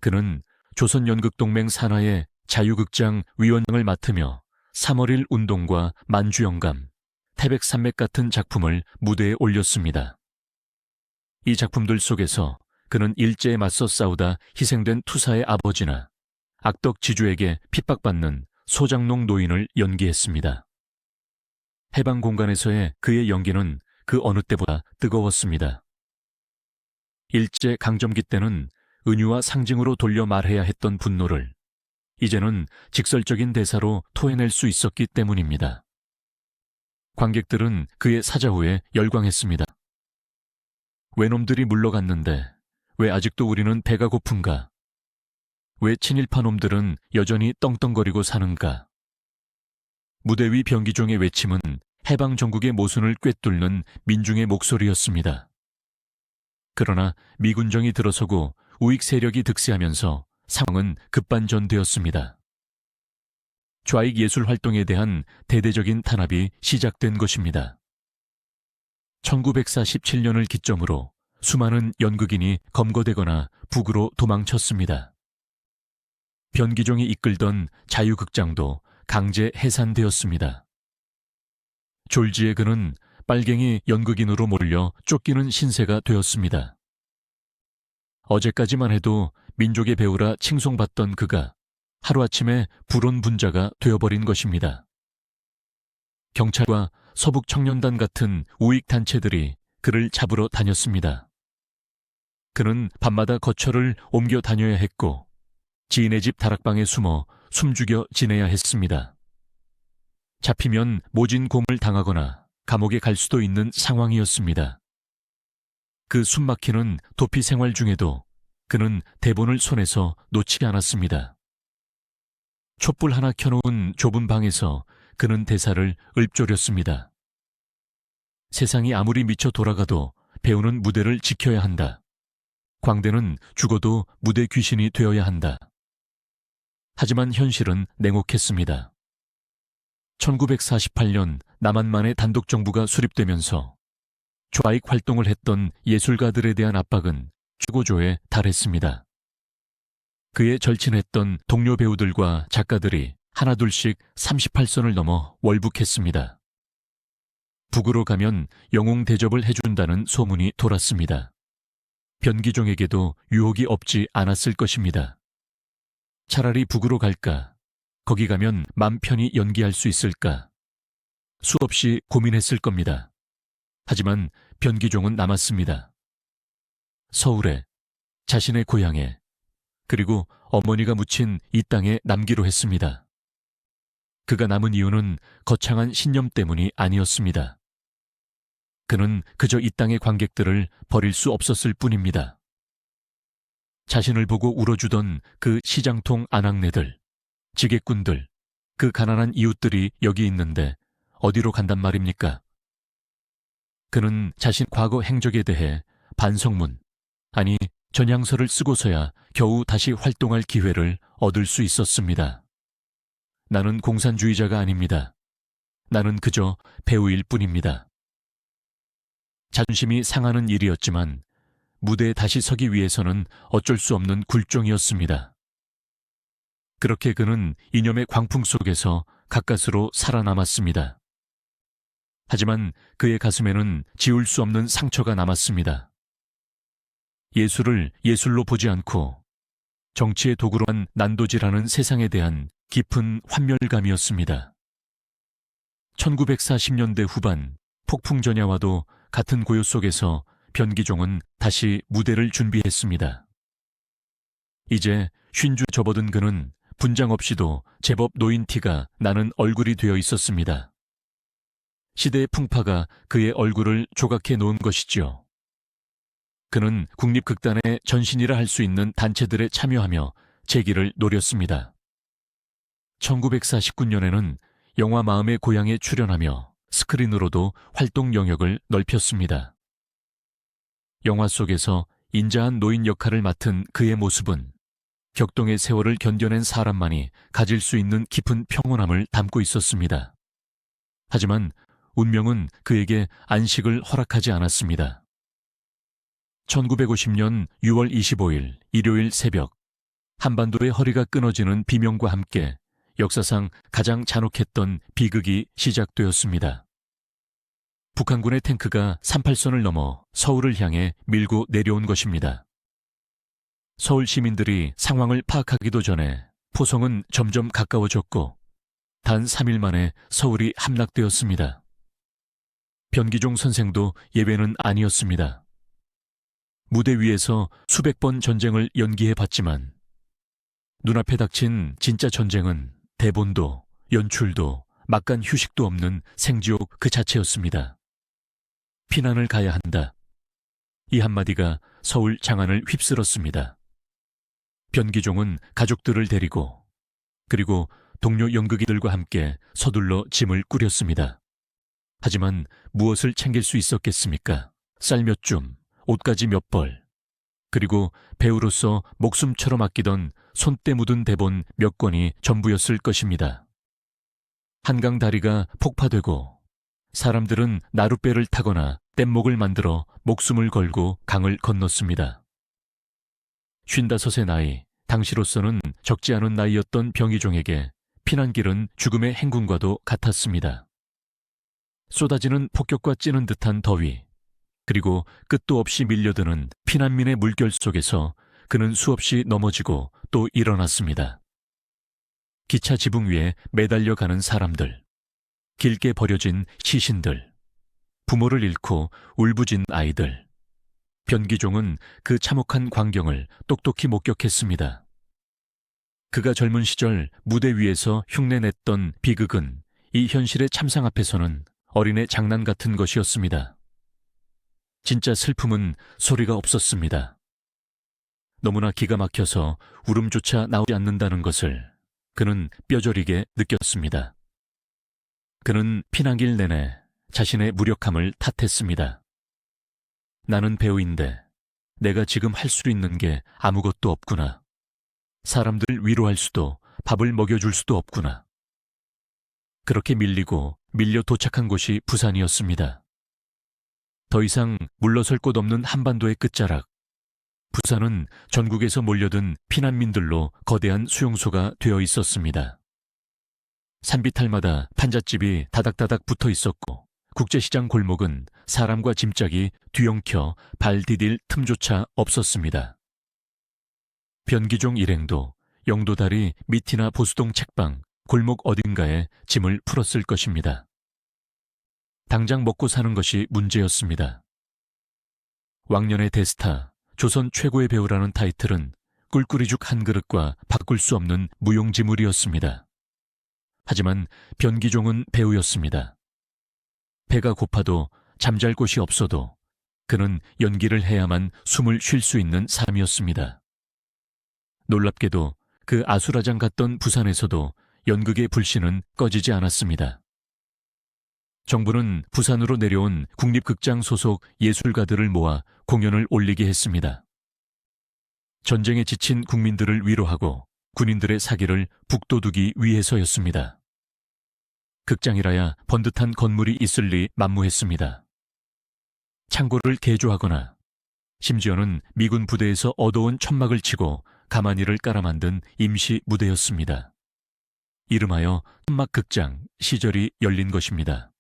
그는 조선연극동맹 산하의 자유극장 위원장을 맡으며 3월일 운동과 만주영감, 태백산맥 같은 작품을 무대에 올렸습니다. 이 작품들 속에서 그는 일제에 맞서 싸우다 희생된 투사의 아버지나 악덕 지주에게 핍박받는 소장농 노인을 연기했습니다. 해방 공간에서의 그의 연기는 그 어느 때보다 뜨거웠습니다. 일제 강점기 때는 은유와 상징으로 돌려 말해야 했던 분노를 이제는 직설적인 대사로 토해낼 수 있었기 때문입니다. 관객들은 그의 사자후에 열광했습니다. 외놈들이 물러갔는데 왜 아직도 우리는 배가 고픈가? 왜 친일파 놈들은 여전히 떵떵거리고 사는가? 무대 위 변기종의 외침은 해방 전국의 모순을 꿰뚫는 민중의 목소리였습니다. 그러나 미군정이 들어서고 우익 세력이 득세하면서 상황은 급반전되었습니다. 좌익 예술 활동에 대한 대대적인 탄압이 시작된 것입니다. 1947년을 기점으로 수많은 연극인이 검거되거나 북으로 도망쳤습니다. 변기종이 이끌던 자유극장도 강제 해산되었습니다. 졸지에 그는 빨갱이 연극인으로 몰려 쫓기는 신세가 되었습니다. 어제까지만 해도 민족의 배우라 칭송받던 그가 하루아침에 불온 분자가 되어버린 것입니다. 경찰과 서북청년단 같은 우익단체들이 그를 잡으러 다녔습니다. 그는 밤마다 거처를 옮겨 다녀야 했고 지인의 집 다락방에 숨어 숨죽여 지내야 했습니다. 잡히면 모진 고문을 당하거나 감옥에 갈 수도 있는 상황이었습니다. 그 숨막히는 도피 생활 중에도 그는 대본을 손에서 놓지 않았습니다. 촛불 하나 켜놓은 좁은 방에서 그는 대사를 읊조렸습니다. 세상이 아무리 미쳐 돌아가도 배우는 무대를 지켜야 한다. 광대는 죽어도 무대 귀신이 되어야 한다. 하지만 현실은 냉혹했습니다. 1948년 남한만의 단독정부가 수립되면서 좌익 활동을 했던 예술가들에 대한 압박은 최고조에 달했습니다. 그의 절친했던 동료 배우들과 작가들이 하나둘씩 38선을 넘어 월북했습니다. 북으로 가면 영웅 대접을 해준다는 소문이 돌았습니다. 변기종에게도 유혹이 없지 않았을 것입니다. 차라리 북으로 갈까? 거기 가면 맘 편히 연기할 수 있을까? 수없이 고민했을 겁니다. 하지만 변기종은 남았습니다. 서울에, 자신의 고향에, 그리고 어머니가 묻힌 이 땅에 남기로 했습니다. 그가 남은 이유는 거창한 신념 때문이 아니었습니다. 그는 그저 이 땅의 관객들을 버릴 수 없었을 뿐입니다. 자신을 보고 울어주던 그 시장통 아낙네들, 지게꾼들, 그 가난한 이웃들이 여기 있는데 어디로 간단 말입니까? 그는 자신 과거 행적에 대해 반성문, 아니 전향서를 쓰고서야 겨우 다시 활동할 기회를 얻을 수 있었습니다. 나는 공산주의자가 아닙니다. 나는 그저 배우일 뿐입니다. 자존심이 상하는 일이었지만 무대에 다시 서기 위해서는 어쩔 수 없는 굴종이었습니다. 그렇게 그는 이념의 광풍 속에서 가까스로 살아남았습니다. 하지만 그의 가슴에는 지울 수 없는 상처가 남았습니다. 예술을 예술로 보지 않고 정치의 도구로만 난도질하는 세상에 대한 깊은 환멸감이었습니다. 1940년대 후반 폭풍전야와도 같은 고요 속에서 변기종은 다시 무대를 준비했습니다. 이제 50주 접어든 그는 분장 없이도 제법 노인 티가 나는 얼굴이 되어 있었습니다. 시대의 풍파가 그의 얼굴을 조각해 놓은 것이지요. 그는 국립극단의 전신이라 할 수 있는 단체들에 참여하며 재기를 노렸습니다. 1949년에는 영화 마음의 고향에 출연하며 스크린으로도 활동 영역을 넓혔습니다. 영화 속에서 인자한 노인 역할을 맡은 그의 모습은 격동의 세월을 견뎌낸 사람만이 가질 수 있는 깊은 평온함을 담고 있었습니다. 하지만 운명은 그에게 안식을 허락하지 않았습니다. 1950년 6월 25일 일요일 새벽, 한반도의 허리가 끊어지는 비명과 함께 역사상 가장 잔혹했던 비극이 시작되었습니다. 북한군의 탱크가 38선을 넘어 서울을 향해 밀고 내려온 것입니다. 서울 시민들이 상황을 파악하기도 전에 포성은 점점 가까워졌고 단 3일 만에 서울이 함락되었습니다. 변기종 선생도 예외는 아니었습니다. 무대 위에서 수백 번 전쟁을 연기해봤지만 눈앞에 닥친 진짜 전쟁은 대본도 연출도 막간 휴식도 없는 생지옥 그 자체였습니다. 피난을 가야 한다. 이 한마디가 서울 장안을 휩쓸었습니다. 변기종은 가족들을 데리고 그리고 동료 연극이들과 함께 서둘러 짐을 꾸렸습니다. 하지만 무엇을 챙길 수 있었겠습니까? 쌀 몇 줌, 옷가지 몇 벌, 그리고 배우로서 목숨처럼 아끼던 손때 묻은 대본 몇 권이 전부였을 것입니다. 한강 다리가 폭파되고 사람들은 나룻배를 타거나 뗏목을 만들어 목숨을 걸고 강을 건넜습니다. 55의 나이, 당시로서는 적지 않은 나이였던 변기종에게 피난길은 죽음의 행군과도 같았습니다. 쏟아지는 폭격과 찌는 듯한 더위, 그리고 끝도 없이 밀려드는 피난민의 물결 속에서 그는 수없이 넘어지고 또 일어났습니다. 기차 지붕 위에 매달려 가는 사람들, 길게 버려진 시신들, 부모를 잃고 울부짖는 아이들. 변기종은 그 참혹한 광경을 똑똑히 목격했습니다. 그가 젊은 시절 무대 위에서 흉내냈던 비극은 이 현실의 참상 앞에서는 어린애 장난 같은 것이었습니다. 진짜 슬픔은 소리가 없었습니다. 너무나 기가 막혀서 울음조차 나오지 않는다는 것을 그는 뼈저리게 느꼈습니다. 그는 피난길 내내 자신의 무력함을 탓했습니다. 나는 배우인데 내가 지금 할 수 있는 게 아무것도 없구나. 사람들 위로할 수도 밥을 먹여줄 수도 없구나. 그렇게 밀려 도착한 곳이 부산이었습니다. 더 이상 물러설 곳 없는 한반도의 끝자락. 부산은 전국에서 몰려든 피난민들로 거대한 수용소가 되어 있었습니다. 산비탈마다 판잣집이 다닥다닥 붙어 있었고 국제시장 골목은 사람과 짐짝이 뒤엉켜 발 디딜 틈조차 없었습니다. 변기종 일행도 영도다리 밑이나 보수동 책방, 골목 어딘가에 짐을 풀었을 것입니다. 당장 먹고 사는 것이 문제였습니다. 왕년의 대스타, 조선 최고의 배우라는 타이틀은 꿀꿀이죽 한 그릇과 바꿀 수 없는 무용지물이었습니다. 하지만 변기종은 배우였습니다. 배가 고파도 잠잘 곳이 없어도 그는 연기를 해야만 숨을 쉴 수 있는 사람이었습니다. 놀랍게도 그 아수라장 갔던 부산에서도 연극의 불씨는 꺼지지 않았습니다. 정부는 부산으로 내려온 국립극장 소속 예술가들을 모아 공연을 올리게 했습니다. 전쟁에 지친 국민들을 위로하고 군인들의 사기를 북돋우기 위해서였습니다. 극장이라야 번듯한 건물이 있을 리 만무했습니다. 창고를 개조하거나 심지어는 미군 부대에서 얻어온 천막을 치고 가마니를 깔아 만든 임시 무대였습니다. 이름하여 천막극장 시절이 열린 것입니다.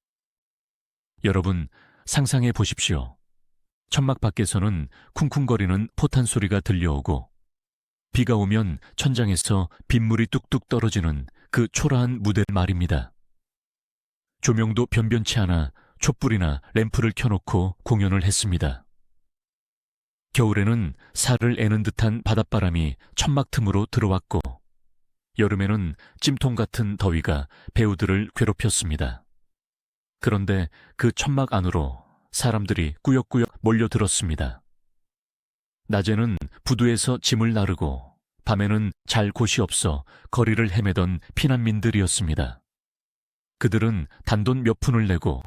여러분 상상해 보십시오. 천막 밖에서는 쿵쿵거리는 포탄 소리가 들려오고 비가 오면 천장에서 빗물이 뚝뚝 떨어지는 그 초라한 무대 말입니다. 조명도 변변치 않아 촛불이나 램프를 켜놓고 공연을 했습니다. 겨울에는 살을 애는 듯한 바닷바람이 천막 틈으로 들어왔고 여름에는 찜통 같은 더위가 배우들을 괴롭혔습니다. 그런데 그 천막 안으로 사람들이 꾸역꾸역 몰려들었습니다. 낮에는 부두에서 짐을 나르고 밤에는 잘 곳이 없어 거리를 헤매던 피난민들이었습니다. 그들은 단돈 몇 푼을 내고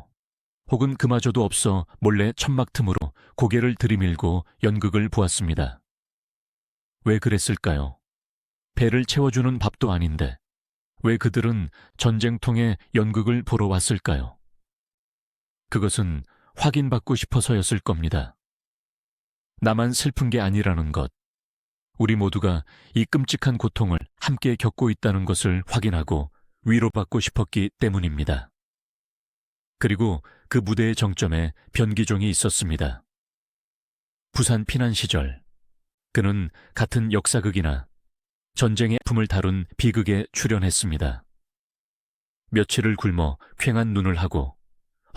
혹은 그마저도 없어 몰래 천막 틈으로 고개를 들이밀고 연극을 보았습니다. 왜 그랬을까요? 배를 채워주는 밥도 아닌데 왜 그들은 전쟁통에 연극을 보러 왔을까요? 그것은 확인받고 싶어서였을 겁니다. 나만 슬픈 게 아니라는 것, 우리 모두가 이 끔찍한 고통을 함께 겪고 있다는 것을 확인하고 위로받고 싶었기 때문입니다. 그리고 그 무대의 정점에 변기종이 있었습니다. 부산 피난 시절, 그는 같은 역사극이나 전쟁의 아픔을 다룬 비극에 출연했습니다. 며칠을 굶어 퀭한 눈을 하고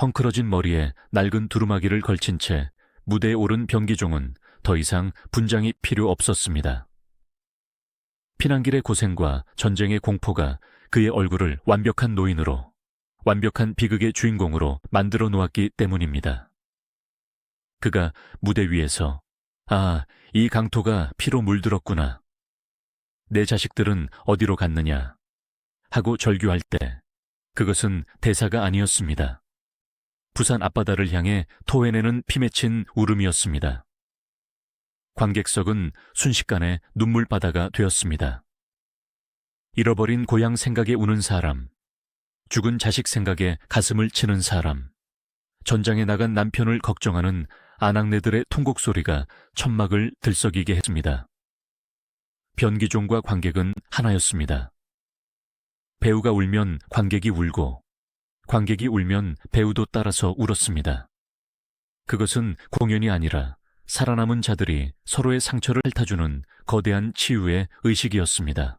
헝클어진 머리에 낡은 두루마기를 걸친 채 무대에 오른 변기종은 더 이상 분장이 필요 없었습니다. 피난길의 고생과 전쟁의 공포가 그의 얼굴을 완벽한 노인으로, 완벽한 비극의 주인공으로 만들어 놓았기 때문입니다. 그가 무대 위에서 아, 이 강토가 피로 물들었구나. 내 자식들은 어디로 갔느냐 하고 절규할 때 그것은 대사가 아니었습니다. 부산 앞바다를 향해 토해내는 피 맺힌 울음이었습니다. 관객석은 순식간에 눈물바다가 되었습니다. 잃어버린 고향 생각에 우는 사람, 죽은 자식 생각에 가슴을 치는 사람, 전장에 나간 남편을 걱정하는 아낙네들의 통곡 소리가 천막을 들썩이게 했습니다. 변기종과 관객은 하나였습니다. 배우가 울면 관객이 울고 관객이 울면 배우도 따라서 울었습니다. 그것은 공연이 아니라 살아남은 자들이 서로의 상처를 핥아주는 거대한 치유의 의식이었습니다.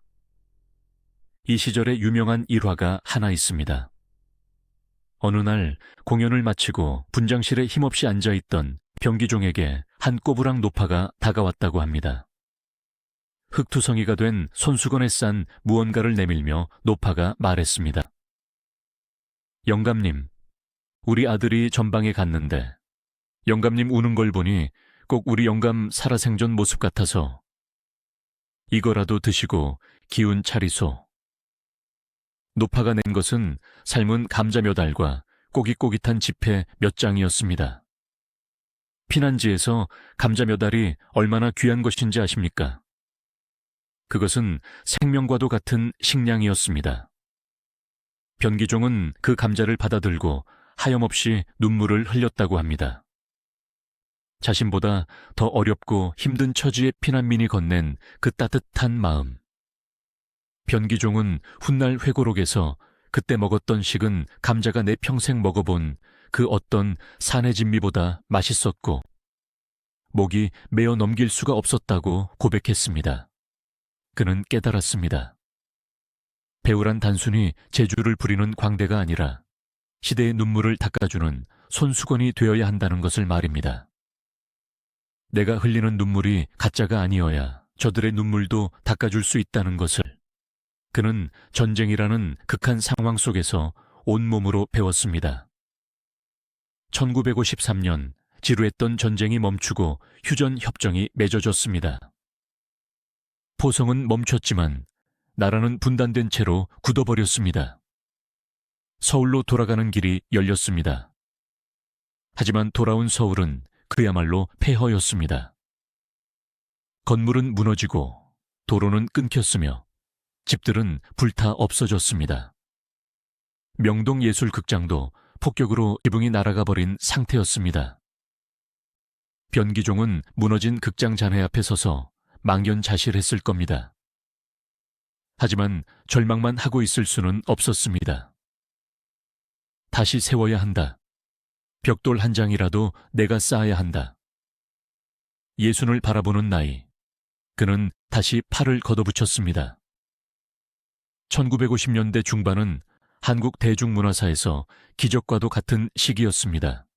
이 시절의 유명한 일화가 하나 있습니다. 어느 날 공연을 마치고 분장실에 힘없이 앉아있던 변기종에게 한 꼬부랑 노파가 다가왔다고 합니다. 흙투성이가 된 손수건에 싼 무언가를 내밀며 노파가 말했습니다. 영감님, 우리 아들이 전방에 갔는데 영감님 우는 걸 보니 꼭 우리 영감 살아생전 모습 같아서 이거라도 드시고 기운 차리소. 노파가 낸 것은 삶은 감자 몇 알과 꼬깃꼬깃한 지폐 몇 장이었습니다. 피난지에서 감자 몇 알이 얼마나 귀한 것인지 아십니까? 그것은 생명과도 같은 식량이었습니다. 변기종은 그 감자를 받아들고 하염없이 눈물을 흘렸다고 합니다. 자신보다 더 어렵고 힘든 처지의 피난민이 건넨 그 따뜻한 마음. 변기종은 훗날 회고록에서 그때 먹었던 식은 감자가 내 평생 먹어본 그 어떤 산의 진미보다 맛있었고 목이 메어 넘길 수가 없었다고 고백했습니다. 그는 깨달았습니다. 배우란 단순히 재주를 부리는 광대가 아니라 시대의 눈물을 닦아주는 손수건이 되어야 한다는 것을 말입니다. 내가 흘리는 눈물이 가짜가 아니어야 저들의 눈물도 닦아줄 수 있다는 것을 그는 전쟁이라는 극한 상황 속에서 온몸으로 배웠습니다. 1953년 지루했던 전쟁이 멈추고 휴전 협정이 맺어졌습니다. 포성은 멈췄지만 나라는 분단된 채로 굳어버렸습니다. 서울로 돌아가는 길이 열렸습니다. 하지만 돌아온 서울은 그야말로 폐허였습니다. 건물은 무너지고 도로는 끊겼으며 집들은 불타 없어졌습니다. 명동예술극장도 폭격으로 지붕이 날아가 버린 상태였습니다. 변기종은 무너진 극장 잔해 앞에 서서 망연자실했을 겁니다. 하지만 절망만 하고 있을 수는 없었습니다. 다시 세워야 한다. 벽돌 한 장이라도 내가 쌓아야 한다. 예순을 바라보는 나이, 그는 다시 팔을 걷어붙였습니다. 1950년대 중반은 한국 대중문화사에서 기적과도 같은 시기였습니다.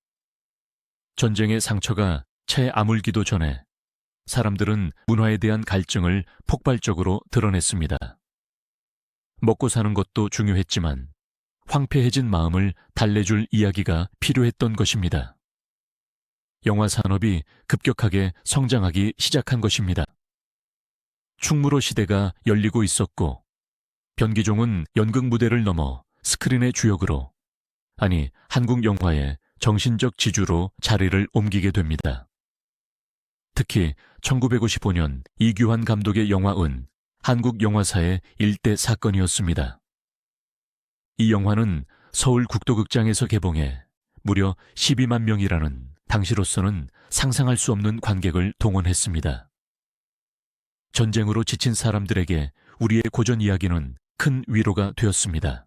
전쟁의 상처가 채 아물기도 전에 사람들은 문화에 대한 갈증을 폭발적으로 드러냈습니다. 먹고 사는 것도 중요했지만 황폐해진 마음을 달래줄 이야기가 필요했던 것입니다. 영화 산업이 급격하게 성장하기 시작한 것입니다. 충무로 시대가 열리고 있었고 변기종은 연극 무대를 넘어 스크린의 주역으로, 아니 한국 영화의 정신적 지주로 자리를 옮기게 됩니다. 특히 1955년 이규환 감독의 영화은 한국 영화사의 일대 사건이었습니다. 이 영화는 서울 국도극장에서 개봉해 무려 12만 명이라는 당시로서는 상상할 수 없는 관객을 동원했습니다. 전쟁으로 지친 사람들에게 우리의 고전 이야기는 큰 위로가 되었습니다.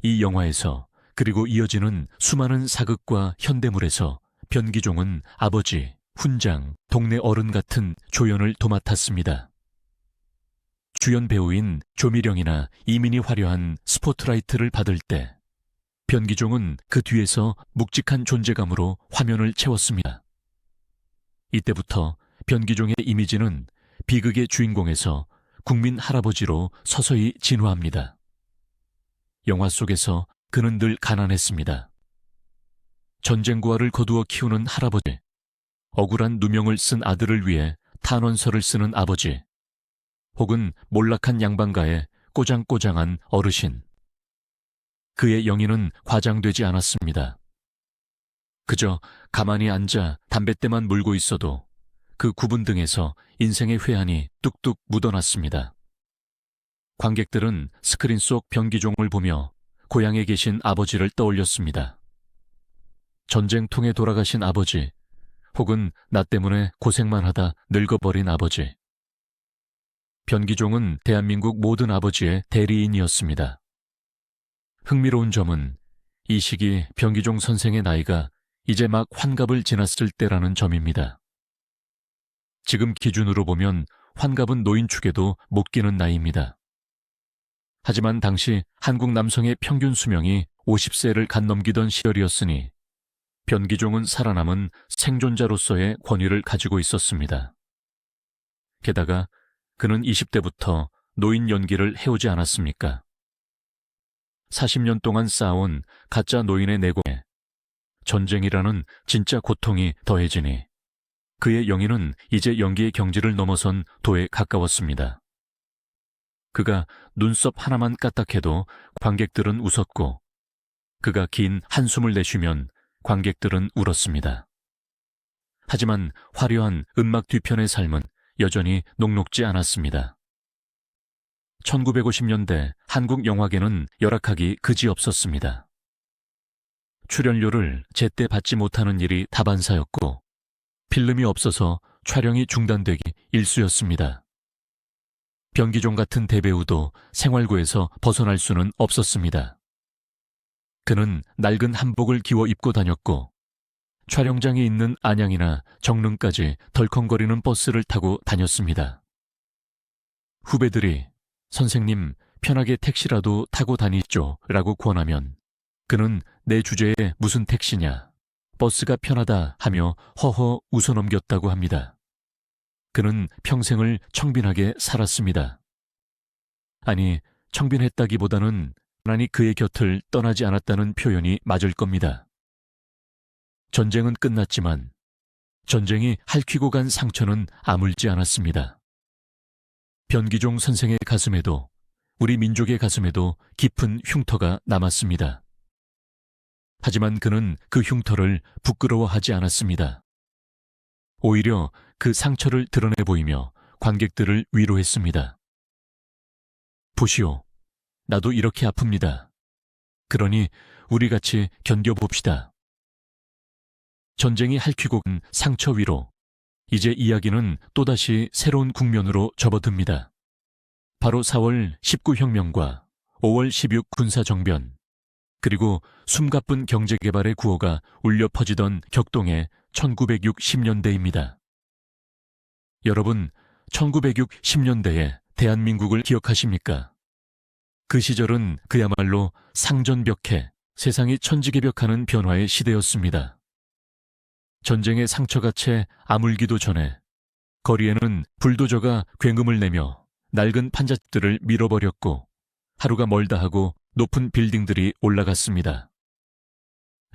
이 영화에서 그리고 이어지는 수많은 사극과 현대물에서 변기종은 아버지, 훈장, 동네 어른 같은 조연을 도맡았습니다. 주연 배우인 조미령이나 이민이 화려한 스포트라이트를 받을 때 변기종은 그 뒤에서 묵직한 존재감으로 화면을 채웠습니다. 이때부터 변기종의 이미지는 비극의 주인공에서 국민 할아버지로 서서히 진화합니다. 영화 속에서 그는 늘 가난했습니다. 전쟁고아를 거두어 키우는 할아버지, 억울한 누명을 쓴 아들을 위해 탄원서를 쓰는 아버지, 혹은 몰락한 양반가의 꼬장꼬장한 어르신. 그의 영인은 과장되지 않았습니다. 그저 가만히 앉아 담뱃대만 물고 있어도 그 구분 등에서 인생의 회한이 뚝뚝 묻어났습니다. 관객들은 스크린 속 변기종을 보며 고향에 계신 아버지를 떠올렸습니다. 전쟁통에 돌아가신 아버지, 혹은 나 때문에 고생만 하다 늙어버린 아버지. 변기종은 대한민국 모든 아버지의 대리인이었습니다. 흥미로운 점은 이 시기 변기종 선생의 나이가 이제 막 환갑을 지났을 때라는 점입니다. 지금 기준으로 보면 환갑은 노인축에도 못 끼는 나이입니다. 하지만 당시 한국 남성의 평균 수명이 50세를 간 넘기던 시절이었으니 변기종은 살아남은 생존자로서의 권위를 가지고 있었습니다. 게다가 그는 20대부터 노인 연기를 해오지 않았습니까? 40년 동안 쌓아온 가짜 노인의 내공에 전쟁이라는 진짜 고통이 더해지니 그의 영인은 이제 연기의 경지를 넘어선 도에 가까웠습니다. 그가 눈썹 하나만 까딱해도 관객들은 웃었고 그가 긴 한숨을 내쉬면 관객들은 울었습니다. 하지만 화려한 음악 뒤편의 삶은 여전히 녹록지 않았습니다. 1950년대 한국 영화계는 열악하기 그지없었습니다. 출연료를 제때 받지 못하는 일이 다반사였고 필름이 없어서 촬영이 중단되기 일쑤였습니다. 변기종 같은 대배우도 생활고에서 벗어날 수는 없었습니다. 그는 낡은 한복을 기워 입고 다녔고 촬영장이 있는 안양이나 정릉까지 덜컹거리는 버스를 타고 다녔습니다. 후배들이 선생님 편하게 택시라도 타고 다니죠 라고 권하면 그는 내 주제에 무슨 택시냐, 버스가 편하다 하며 허허 웃어넘겼다고 합니다. 그는 평생을 청빈하게 살았습니다. 아니, 청빈했다기보다는 가난이 그의 곁을 떠나지 않았다는 표현이 맞을 겁니다. 전쟁은 끝났지만 전쟁이 핥히고 간 상처는 아물지 않았습니다. 변기종 선생의 가슴에도, 우리 민족의 가슴에도 깊은 흉터가 남았습니다. 하지만 그는 그 흉터를 부끄러워하지 않았습니다. 오히려 그 상처를 드러내 보이며 관객들을 위로했습니다. 보시오, 나도 이렇게 아픕니다. 그러니 우리 같이 견뎌봅시다. 전쟁이 핥히고 간 상처 위로 이제 이야기는 또다시 새로운 국면으로 접어듭니다. 바로 4월 19혁명과 5월 16 군사정변, 그리고 숨가쁜 경제개발의 구호가 울려 퍼지던 격동의 1960년대입니다. 여러분, 1960년대의 대한민국을 기억하십니까? 그 시절은 그야말로 상전벽해, 세상이 천지개벽하는 변화의 시대였습니다. 전쟁의 상처가 채 아물기도 전에 거리에는 불도저가 굉음을 내며 낡은 판잣집들을 밀어버렸고 하루가 멀다 하고 높은 빌딩들이 올라갔습니다.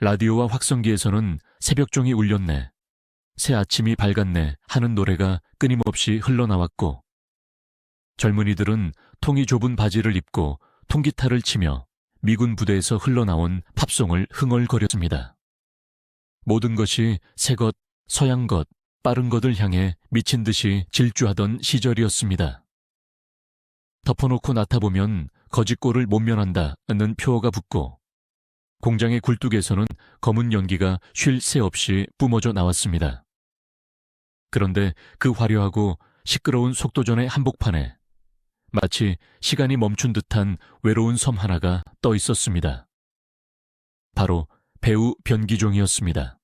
라디오와 확성기에서는 새벽종이 울렸네, 새 아침이 밝았네 하는 노래가 끊임없이 흘러나왔고 젊은이들은 통이 좁은 바지를 입고 통기타를 치며 미군 부대에서 흘러나온 팝송을 흥얼거렸습니다. 모든 것이 새것, 서양 것, 빠른 것을 향해 미친 듯이 질주하던 시절이었습니다. 덮어놓고 나타보면 거짓골을 못 면한다는 표어가 붙고 공장의 굴뚝에서는 검은 연기가 쉴 새 없이 뿜어져 나왔습니다. 그런데 그 화려하고 시끄러운 속도전의 한복판에 마치 시간이 멈춘 듯한 외로운 섬 하나가 떠 있었습니다. 바로 배우 변기종이었습니다.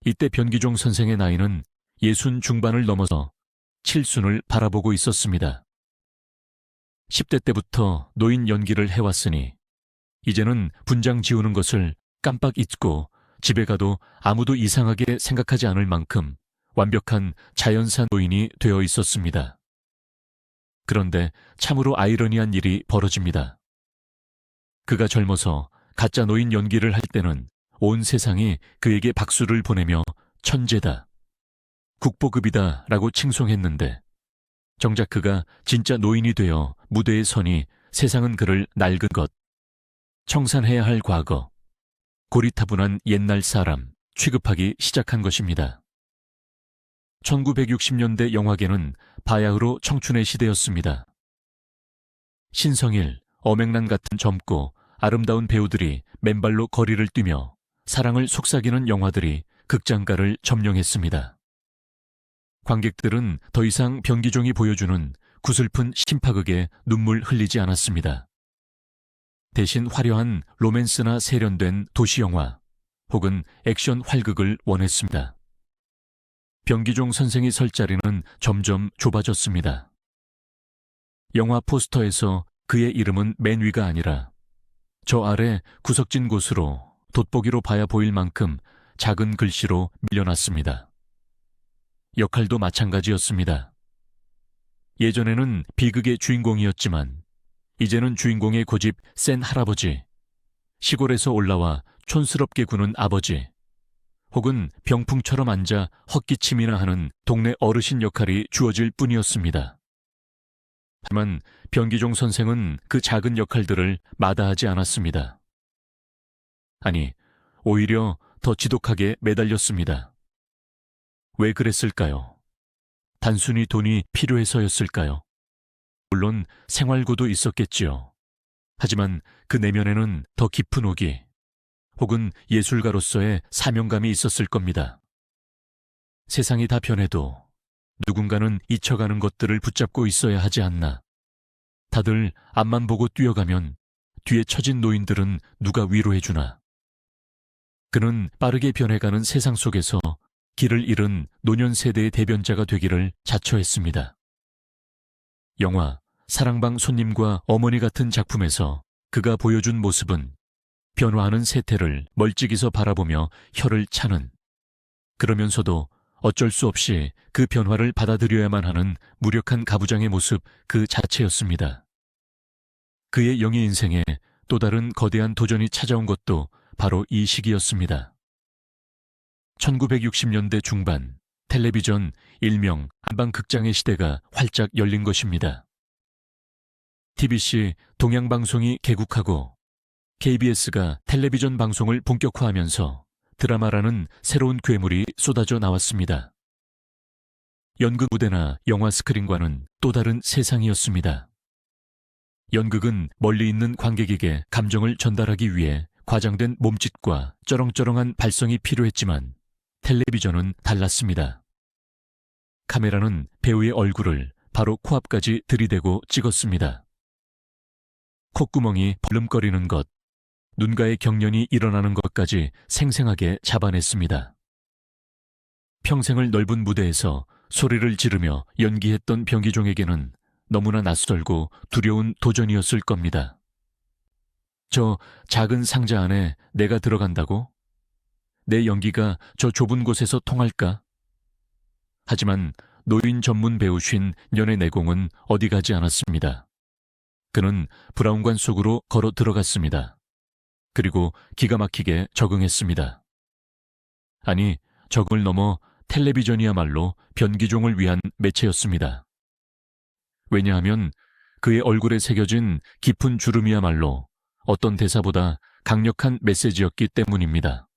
이때 변기종 선생의 나이는 60 중반을 넘어서 칠순을 바라보고 있었습니다. 10대 때부터 노인 연기를 해왔으니 이제는 분장 지우는 것을 깜빡 잊고 집에 가도 아무도 이상하게 생각하지 않을 만큼 완벽한 자연사 노인이 되어 있었습니다. 그런데 참으로 아이러니한 일이 벌어집니다. 그가 젊어서 가짜 노인 연기를 할 때는 온 세상이 그에게 박수를 보내며 천재다, 국보급이다 라고 칭송했는데 정작 그가 진짜 노인이 되어 무대에 서니 세상은 그를 낡은 것, 청산해야 할 과거, 고리타분한 옛날 사람 취급하기 시작한 것입니다. 1960년대 영화계는 바야흐로 청춘의 시대였습니다. 신성일, 엄앵란 같은 젊고 아름다운 배우들이 맨발로 거리를 뛰며 사랑을 속삭이는 영화들이 극장가를 점령했습니다. 관객들은 더 이상 변기종이 보여주는 구슬픈 심파극에 눈물 흘리지 않았습니다. 대신 화려한 로맨스나 세련된 도시영화 혹은 액션 활극을 원했습니다. 변기종 선생이 설 자리는 점점 좁아졌습니다. 영화 포스터에서 그의 이름은 맨 위가 아니라 저 아래 구석진 곳으로 돋보기로 봐야 보일 만큼 작은 글씨로 밀려났습니다. 역할도 마찬가지였습니다. 예전에는 비극의 주인공이었지만 이제는 주인공의 고집 센 할아버지, 시골에서 올라와 촌스럽게 구는 아버지, 혹은 병풍처럼 앉아 헛기침이나 하는 동네 어르신 역할이 주어질 뿐이었습니다. 하지만 변기종 선생은 그 작은 역할들을 마다하지 않았습니다. 아니, 오히려 더 지독하게 매달렸습니다. 왜 그랬을까요? 단순히 돈이 필요해서였을까요? 물론 생활고도 있었겠지요. 하지만 그 내면에는 더 깊은 오기, 혹은 예술가로서의 사명감이 있었을 겁니다. 세상이 다 변해도 누군가는 잊혀가는 것들을 붙잡고 있어야 하지 않나. 다들 앞만 보고 뛰어가면 뒤에 처진 노인들은 누가 위로해주나. 그는 빠르게 변해가는 세상 속에서 길을 잃은 노년 세대의 대변자가 되기를 자처했습니다. 영화 사랑방 손님과 어머니 같은 작품에서 그가 보여준 모습은 변화하는 세태를 멀찍이서 바라보며 혀를 차는, 그러면서도 어쩔 수 없이 그 변화를 받아들여야만 하는 무력한 가부장의 모습 그 자체였습니다. 그의 영의 인생에 또 다른 거대한 도전이 찾아온 것도 바로 이 시기였습니다. 1960년대 중반, 텔레비전 일명 안방극장의 시대가 활짝 열린 것입니다. TBC 동양방송이 개국하고 KBS가 텔레비전 방송을 본격화하면서 드라마라는 새로운 괴물이 쏟아져 나왔습니다. 연극 무대나 영화 스크린과는 또 다른 세상이었습니다. 연극은 멀리 있는 관객에게 감정을 전달하기 위해 과장된 몸짓과 쩌렁쩌렁한 발성이 필요했지만 텔레비전은 달랐습니다. 카메라는 배우의 얼굴을 바로 코앞까지 들이대고 찍었습니다. 콧구멍이 벌름거리는 것, 눈가에 경련이 일어나는 것까지 생생하게 잡아냈습니다. 평생을 넓은 무대에서 소리를 지르며 연기했던 병기종에게는 너무나 낯설고 두려운 도전이었을 겁니다. 저 작은 상자 안에 내가 들어간다고? 내 연기가 저 좁은 곳에서 통할까? 하지만 노인 전문 배우 50년의 내공은 어디 가지 않았습니다. 그는 브라운관 속으로 걸어 들어갔습니다. 그리고 기가 막히게 적응했습니다. 아니, 적응을 넘어 텔레비전이야말로 변기종을 위한 매체였습니다. 왜냐하면 그의 얼굴에 새겨진 깊은 주름이야말로 어떤 대사보다 강력한 메시지였기 때문입니다.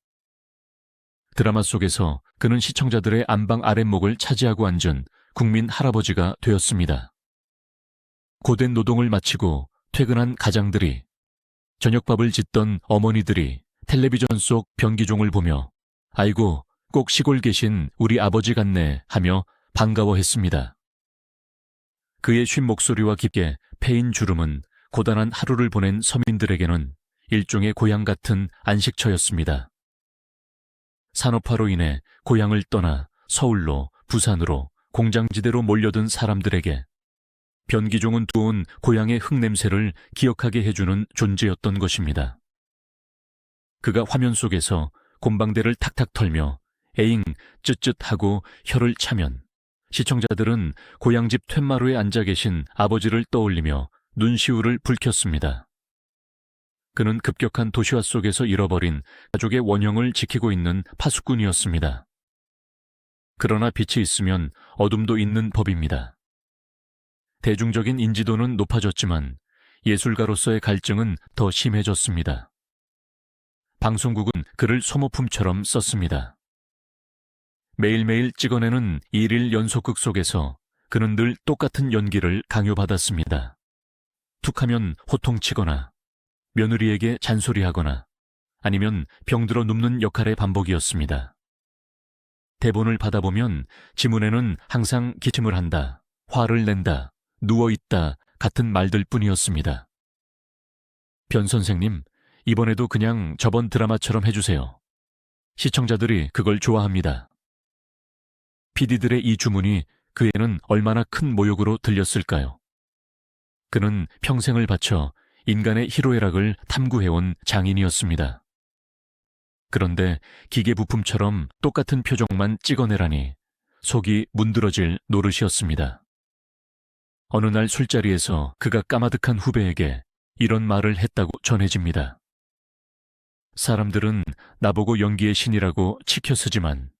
드라마 속에서 그는 시청자들의 안방 아랫목을 차지하고 앉은 국민 할아버지가 되었습니다. 고된 노동을 마치고 퇴근한 가장들이, 저녁밥을 짓던 어머니들이 텔레비전 속 변기종을 보며 아이고 꼭 시골 계신 우리 아버지 같네 하며 반가워했습니다. 그의 쉰 목소리와 깊게 패인 주름은 고단한 하루를 보낸 서민들에게는 일종의 고향 같은 안식처였습니다. 산업화로 인해 고향을 떠나 서울로, 부산으로, 공장지대로 몰려든 사람들에게 변기종은 두어온 고향의 흙냄새를 기억하게 해주는 존재였던 것입니다. 그가 화면 속에서 곰방대를 탁탁 털며 에잉 쯧쯧하고 혀를 차면 시청자들은 고향집 툇마루에 앉아 계신 아버지를 떠올리며 눈시울을 붉혔습니다. 그는 급격한 도시화 속에서 잃어버린 가족의 원형을 지키고 있는 파수꾼이었습니다. 그러나 빛이 있으면 어둠도 있는 법입니다. 대중적인 인지도는 높아졌지만 예술가로서의 갈증은 더 심해졌습니다. 방송국은 그를 소모품처럼 썼습니다. 매일매일 찍어내는 일일 연속극 속에서 그는 늘 똑같은 연기를 강요받았습니다. 툭하면 호통치거나 며느리에게 잔소리하거나 아니면 병들어 눕는 역할의 반복이었습니다. 대본을 받아보면 지문에는 항상 기침을 한다, 화를 낸다, 누워있다 같은 말들 뿐이었습니다. 변 선생님, 이번에도 그냥 저번 드라마처럼 해주세요. 시청자들이 그걸 좋아합니다. PD들의 이 주문이 그에는 얼마나 큰 모욕으로 들렸을까요? 그는 평생을 바쳐 인간의 희로애락을 탐구해온 장인이었습니다. 그런데 기계 부품처럼 똑같은 표정만 찍어내라니 속이 문드러질 노릇이었습니다. 어느 날 술자리에서 그가 까마득한 후배에게 이런 말을 했다고 전해집니다. 사람들은 나보고 연기의 신이라고 치켜쓰지만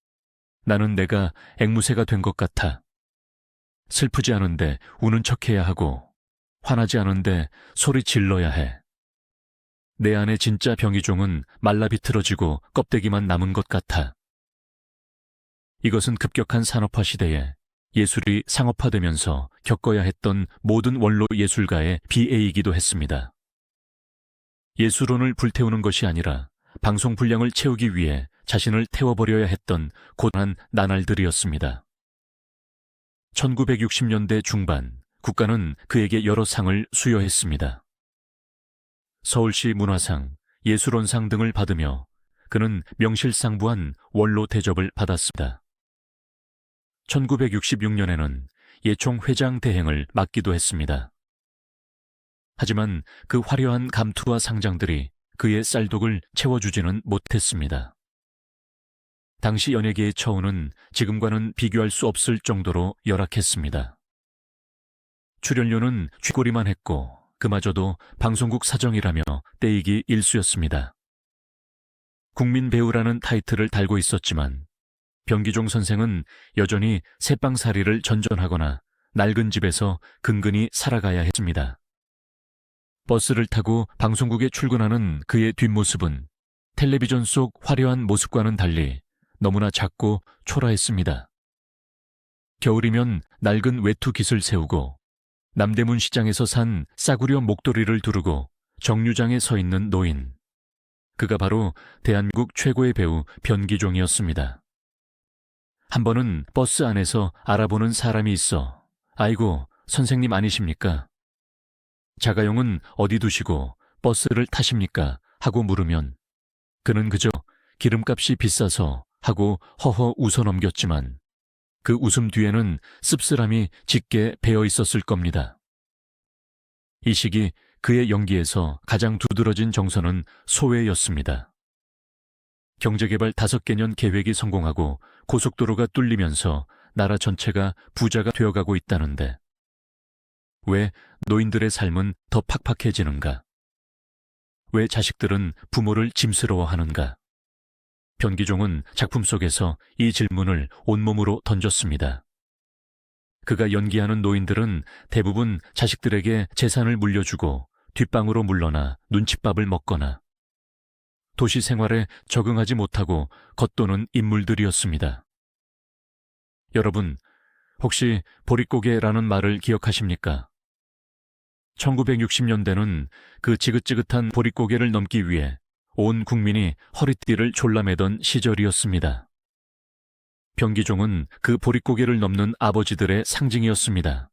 나는 내가 앵무새가 된 것 같아. 슬프지 않은데 우는 척해야 하고 화나지 않은데 소리 질러야 해. 내 안에 진짜 병이종은 말라 비틀어지고 껍데기만 남은 것 같아. 이것은 급격한 산업화 시대에 예술이 상업화되면서 겪어야 했던 모든 원로 예술가의 비애이기도 했습니다. 예술혼을 불태우는 것이 아니라 방송 분량을 채우기 위해 자신을 태워버려야 했던 고단한 나날들이었습니다. 1960년대 중반, 국가는 그에게 여러 상을 수여했습니다. 서울시 문화상, 예술원상 등을 받으며 그는 명실상부한 원로 대접을 받았습니다. 1966년에는 예총 회장 대행을 맡기도 했습니다. 하지만 그 화려한 감투와 상장들이 그의 쌀독을 채워주지는 못했습니다. 당시 연예계의 처우는 지금과는 비교할 수 없을 정도로 열악했습니다. 출연료는 쥐꼬리만 했고 그마저도 방송국 사정이라며 떼이기 일쑤였습니다. 국민 배우라는 타이틀을 달고 있었지만 변기종 선생은 여전히 새빵살이를 전전하거나 낡은 집에서 근근히 살아가야 했습니다. 버스를 타고 방송국에 출근하는 그의 뒷모습은 텔레비전 속 화려한 모습과는 달리 너무나 작고 초라했습니다. 겨울이면 낡은 외투 깃을 세우고 남대문 시장에서 산 싸구려 목도리를 두르고 정류장에 서 있는 노인. 그가 바로 대한민국 최고의 배우 변기종이었습니다. 한 번은 버스 안에서 알아보는 사람이 있어 아이고, 선생님 아니십니까? 자가용은 어디 두시고 버스를 타십니까? 하고 물으면 그는 그저 기름값이 비싸서 하고 허허 웃어 넘겼지만 그 웃음 뒤에는 씁쓸함이 짙게 배어 있었을 겁니다. 이 시기 그의 연기에서 가장 두드러진 정서는 소외였습니다. 경제개발 5개년 계획이 성공하고 고속도로가 뚫리면서 나라 전체가 부자가 되어가고 있다는데 왜 노인들의 삶은 더 팍팍해지는가? 왜 자식들은 부모를 짐스러워하는가? 변기종은 작품 속에서 이 질문을 온몸으로 던졌습니다. 그가 연기하는 노인들은 대부분 자식들에게 재산을 물려주고 뒷방으로 물러나 눈칫밥을 먹거나 도시 생활에 적응하지 못하고 겉도는 인물들이었습니다. 여러분, 혹시 보릿고개라는 말을 기억하십니까? 1960년대는 그 지긋지긋한 보릿고개를 넘기 위해 온 국민이 허리띠를 졸라매던 시절이었습니다. 변기종은 그 보릿고개를 넘는 아버지들의 상징이었습니다.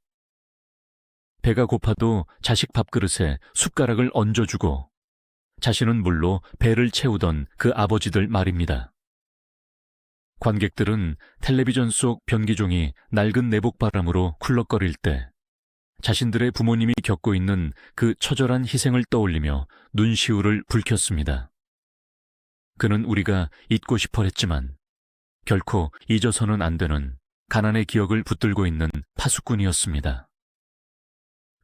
배가 고파도 자식 밥그릇에 숟가락을 얹어주고 자신은 물로 배를 채우던 그 아버지들 말입니다. 관객들은 텔레비전 속 변기종이 낡은 내복바람으로 쿨럭거릴 때 자신들의 부모님이 겪고 있는 그 처절한 희생을 떠올리며 눈시울을 붉혔습니다. 그는 우리가 잊고 싶어 했지만 결코 잊어서는 안 되는 가난의 기억을 붙들고 있는 파수꾼이었습니다.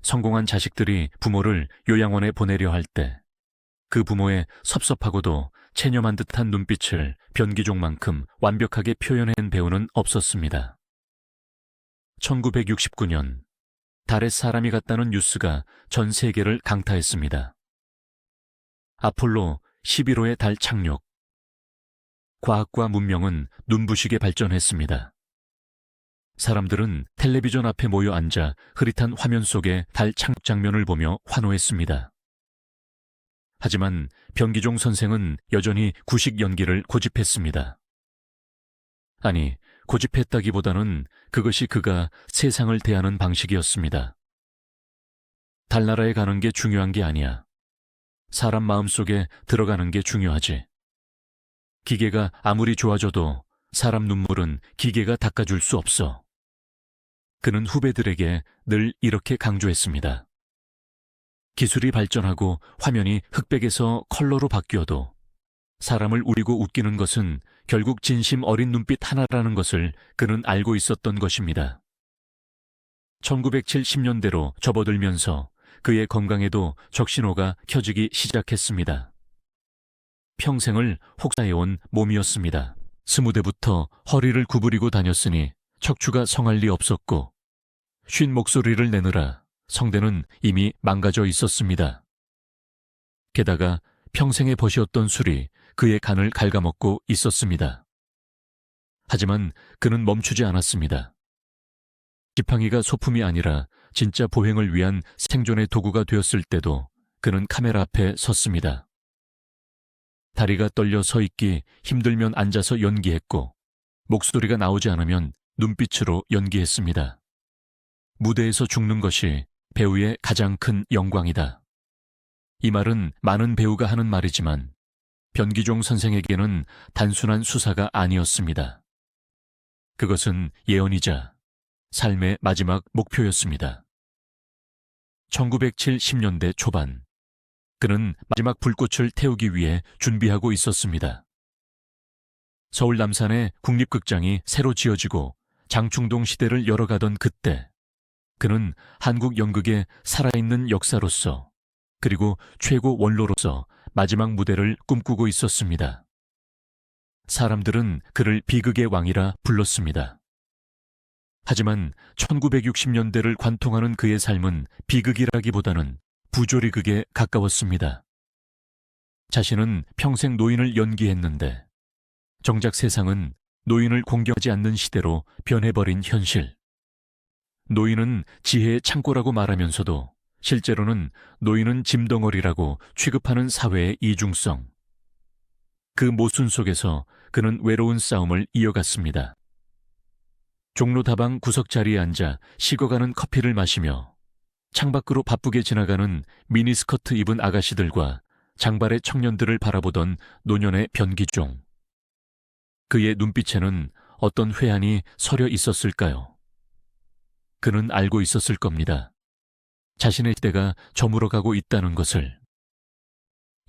성공한 자식들이 부모를 요양원에 보내려 할 때 그 부모의 섭섭하고도 체념한 듯한 눈빛을 변기종만큼 완벽하게 표현한 배우는 없었습니다. 1969년 달에 사람이 갔다는 뉴스가 전 세계를 강타했습니다. 아폴로 11호의 달 착륙. 과학과 문명은 눈부시게 발전했습니다. 사람들은 텔레비전 앞에 모여 앉아 흐릿한 화면 속의 달 착륙 장면을 보며 환호했습니다. 하지만 변기종 선생은 여전히 구식 연기를 고집했습니다. 아니, 고집했다기보다는 그것이 그가 세상을 대하는 방식이었습니다. 달나라에 가는 게 중요한 게 아니야. 사람 마음속에 들어가는 게 중요하지. 기계가 아무리 좋아져도 사람 눈물은 기계가 닦아줄 수 없어. 그는 후배들에게 늘 이렇게 강조했습니다. 기술이 발전하고 화면이 흑백에서 컬러로 바뀌어도 사람을 우리고 웃기는 것은 결국 진심 어린 눈빛 하나라는 것을 그는 알고 있었던 것입니다. 1970년대로 접어들면서 그의 건강에도 적신호가 켜지기 시작했습니다. 평생을 혹사해온 몸이었습니다. 20대부터 허리를 구부리고 다녔으니 척추가 성할 리 없었고 쉰 목소리를 내느라 성대는 이미 망가져 있었습니다. 게다가 평생의 벗이었던 술이 그의 간을 갉아먹고 있었습니다. 하지만 그는 멈추지 않았습니다. 지팡이가 소품이 아니라 진짜 보행을 위한 생존의 도구가 되었을 때도 그는 카메라 앞에 섰습니다. 다리가 떨려 서 있기 힘들면 앉아서 연기했고 목소리가 나오지 않으면 눈빛으로 연기했습니다. 무대에서 죽는 것이 배우의 가장 큰 영광이다. 이 말은 많은 배우가 하는 말이지만 변기종 선생에게는 단순한 수사가 아니었습니다. 그것은 예언이자 삶의 마지막 목표였습니다. 1970년대 초반 그는 마지막 불꽃을 태우기 위해 준비하고 있었습니다. 서울 남산의 국립극장이 새로 지어지고 장충동 시대를 열어가던 그때, 그는 한국 연극의 살아있는 역사로서 그리고 최고 원로로서 마지막 무대를 꿈꾸고 있었습니다. 사람들은 그를 비극의 왕이라 불렀습니다. 하지만 1960년대를 관통하는 그의 삶은 비극이라기보다는 부조리극에 가까웠습니다. 자신은 평생 노인을 연기했는데 정작 세상은 노인을 공경하지 않는 시대로 변해버린 현실. 노인은 지혜의 창고라고 말하면서도 실제로는 노인은 짐덩어리라고 취급하는 사회의 이중성. 그 모순 속에서 그는 외로운 싸움을 이어갔습니다. 종로 다방 구석 자리에 앉아 식어가는 커피를 마시며 창밖으로 바쁘게 지나가는 미니스커트 입은 아가씨들과 장발의 청년들을 바라보던 노년의 변기종. 그의 눈빛에는 어떤 회한이 서려 있었을까요? 그는 알고 있었을 겁니다. 자신의 시대가 저물어가고 있다는 것을.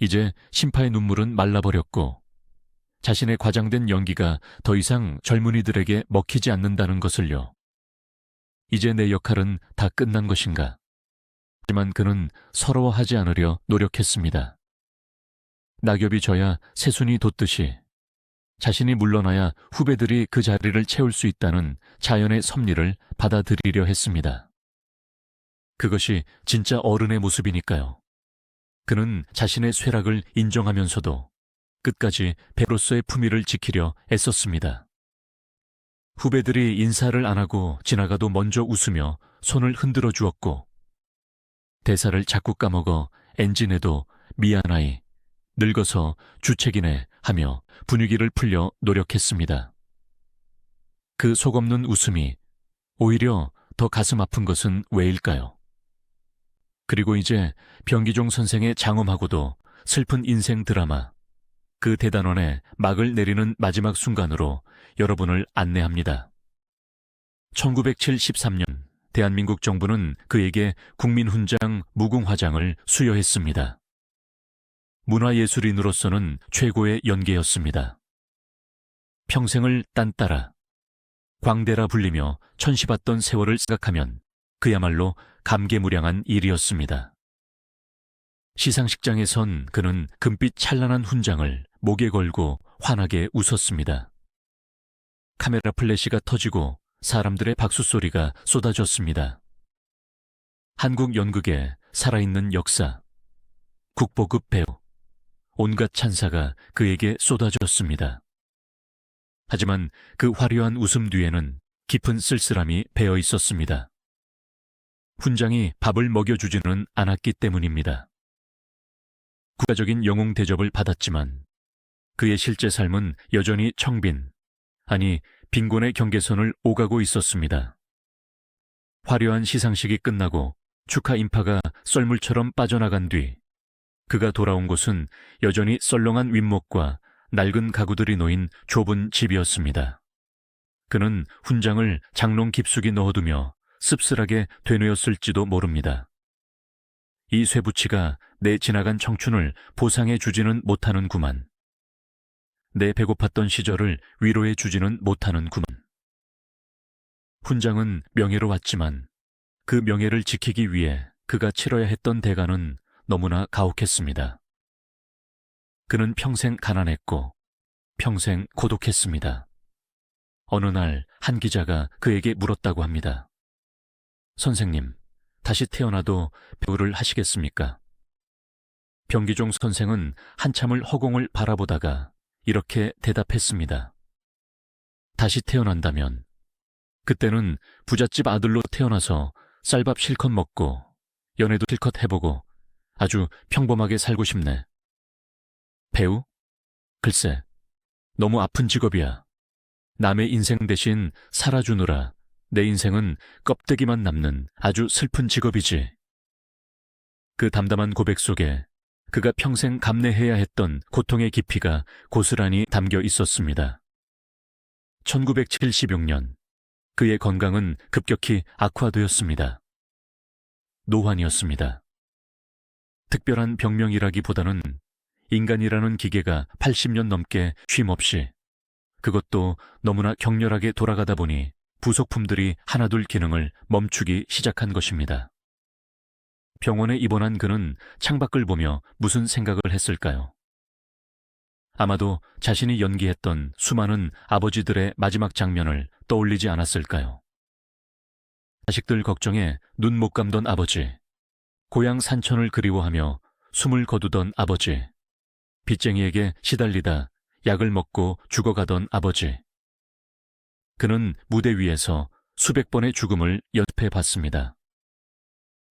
이제 심파의 눈물은 말라버렸고 자신의 과장된 연기가 더 이상 젊은이들에게 먹히지 않는다는 것을요. 이제 내 역할은 다 끝난 것인가? 하지만 그는 서러워하지 않으려 노력했습니다. 낙엽이 져야 새순이 돋듯이 자신이 물러나야 후배들이 그 자리를 채울 수 있다는 자연의 섭리를 받아들이려 했습니다. 그것이 진짜 어른의 모습이니까요. 그는 자신의 쇠락을 인정하면서도 끝까지 배우로서의 품위를 지키려 애썼습니다. 후배들이 인사를 안 하고 지나가도 먼저 웃으며 손을 흔들어 주었고 대사를 자꾸 까먹어 엔진에도 미안하이, 늙어서 주책이네 하며 분위기를 풀려 노력했습니다. 그 속없는 웃음이 오히려 더 가슴 아픈 것은 왜일까요? 그리고 이제 변기종 선생의 장엄하고도 슬픈 인생 드라마, 그 대단원의 막을 내리는 마지막 순간으로 여러분을 안내합니다. 1973년 대한민국 정부는 그에게 국민훈장 무궁화장을 수여했습니다. 문화예술인으로서는 최고의 연계였습니다. 평생을 딴따라, 광대라 불리며 천시받던 세월을 생각하면 그야말로 감개무량한 일이었습니다. 시상식장에선 그는 금빛 찬란한 훈장을 목에 걸고 환하게 웃었습니다. 카메라 플래시가 터지고 사람들의 박수 소리가 쏟아졌습니다. 한국 연극의 살아있는 역사, 국보급 배우, 온갖 찬사가 그에게 쏟아졌습니다. 하지만 그 화려한 웃음 뒤에는 깊은 쓸쓸함이 배어 있었습니다. 훈장이 밥을 먹여주지는 않았기 때문입니다. 국가적인 영웅 대접을 받았지만 그의 실제 삶은 여전히 청빈, 아니 빈곤의 경계선을 오가고 있었습니다. 화려한 시상식이 끝나고 축하 인파가 썰물처럼 빠져나간 뒤 그가 돌아온 곳은 여전히 썰렁한 윗목과 낡은 가구들이 놓인 좁은 집이었습니다. 그는 훈장을 장롱 깊숙이 넣어두며 씁쓸하게 되뇌었을지도 모릅니다. 이 쇠붙이가 내 지나간 청춘을 보상해 주지는 못하는구만. 내 배고팠던 시절을 위로해 주지는 못하는구만. 훈장은 명예로 왔지만 그 명예를 지키기 위해 그가 치러야 했던 대가는 너무나 가혹했습니다. 그는 평생 가난했고 평생 고독했습니다. 어느 날 한 기자가 그에게 물었다고 합니다. 선생님, 다시 태어나도 배우를 하시겠습니까? 변기종 선생은 한참을 허공을 바라보다가 이렇게 대답했습니다. 다시 태어난다면 그때는 부잣집 아들로 태어나서 쌀밥 실컷 먹고 연애도 실컷 해보고 아주 평범하게 살고 싶네. 배우? 글쎄, 너무 아픈 직업이야. 남의 인생 대신 살아주느라 내 인생은 껍데기만 남는 아주 슬픈 직업이지. 그 담담한 고백 속에 그가 평생 감내해야 했던 고통의 깊이가 고스란히 담겨 있었습니다. 1976년 그의 건강은 급격히 악화되었습니다. 노환이었습니다. 특별한 병명이라기보다는 인간이라는 기계가 80년 넘게 쉼없이, 그것도 너무나 격렬하게 돌아가다 보니 부속품들이 하나둘 기능을 멈추기 시작한 것입니다. 병원에 입원한 그는 창밖을 보며 무슨 생각을 했을까요? 아마도 자신이 연기했던 수많은 아버지들의 마지막 장면을 떠올리지 않았을까요? 자식들 걱정에 눈 못 감던 아버지, 고향 산천을 그리워하며 숨을 거두던 아버지, 빚쟁이에게 시달리다 약을 먹고 죽어가던 아버지. 그는 무대 위에서 수백 번의 죽음을 연습해 봤습니다.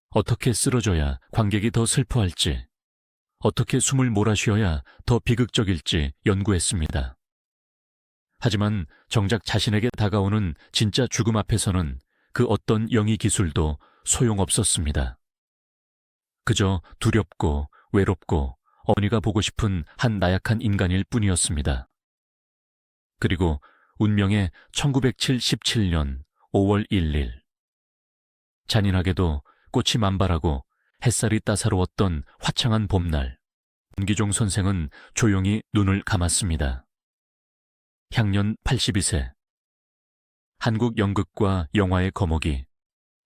어떻게 쓰러져야 관객이 더 슬퍼할지, 어떻게 숨을 몰아쉬어야 더 비극적일지 연구했습니다. 하지만 정작 자신에게 다가오는 진짜 죽음 앞에서는 그 어떤 영의 기술도 소용없었습니다. 그저 두렵고 외롭고 어머니가 보고 싶은 한 나약한 인간일 뿐이었습니다. 그리고 운명의 1977년 5월 1일. 잔인하게도 꽃이 만발하고 햇살이 따사로웠던 화창한 봄날, 변기종 선생은 조용히 눈을 감았습니다. 향년 82세. 한국 연극과 영화의 거목이,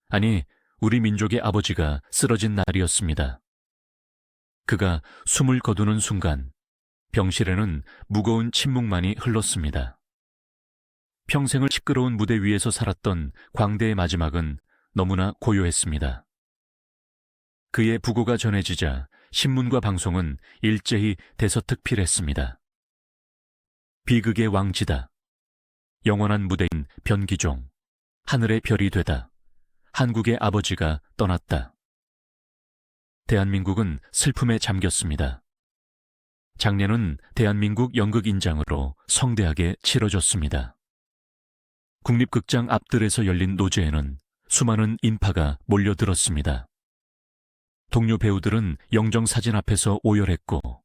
아니 우리 민족의 아버지가 쓰러진 날이었습니다. 그가 숨을 거두는 순간 병실에는 무거운 침묵만이 흘렀습니다. 평생을 시끄러운 무대 위에서 살았던 광대의 마지막은 너무나 고요했습니다. 그의 부고가 전해지자 신문과 방송은 일제히 대서특필했습니다. 비극의 왕지다. 영원한 무대인 변기종. 하늘의 별이 되다. 한국의 아버지가 떠났다. 대한민국은 슬픔에 잠겼습니다. 장례는 대한민국 연극인장으로 성대하게 치러졌습니다. 국립극장 앞뜰에서 열린 노제에는 수많은 인파가 몰려들었습니다. 동료 배우들은 영정사진 앞에서 오열했고,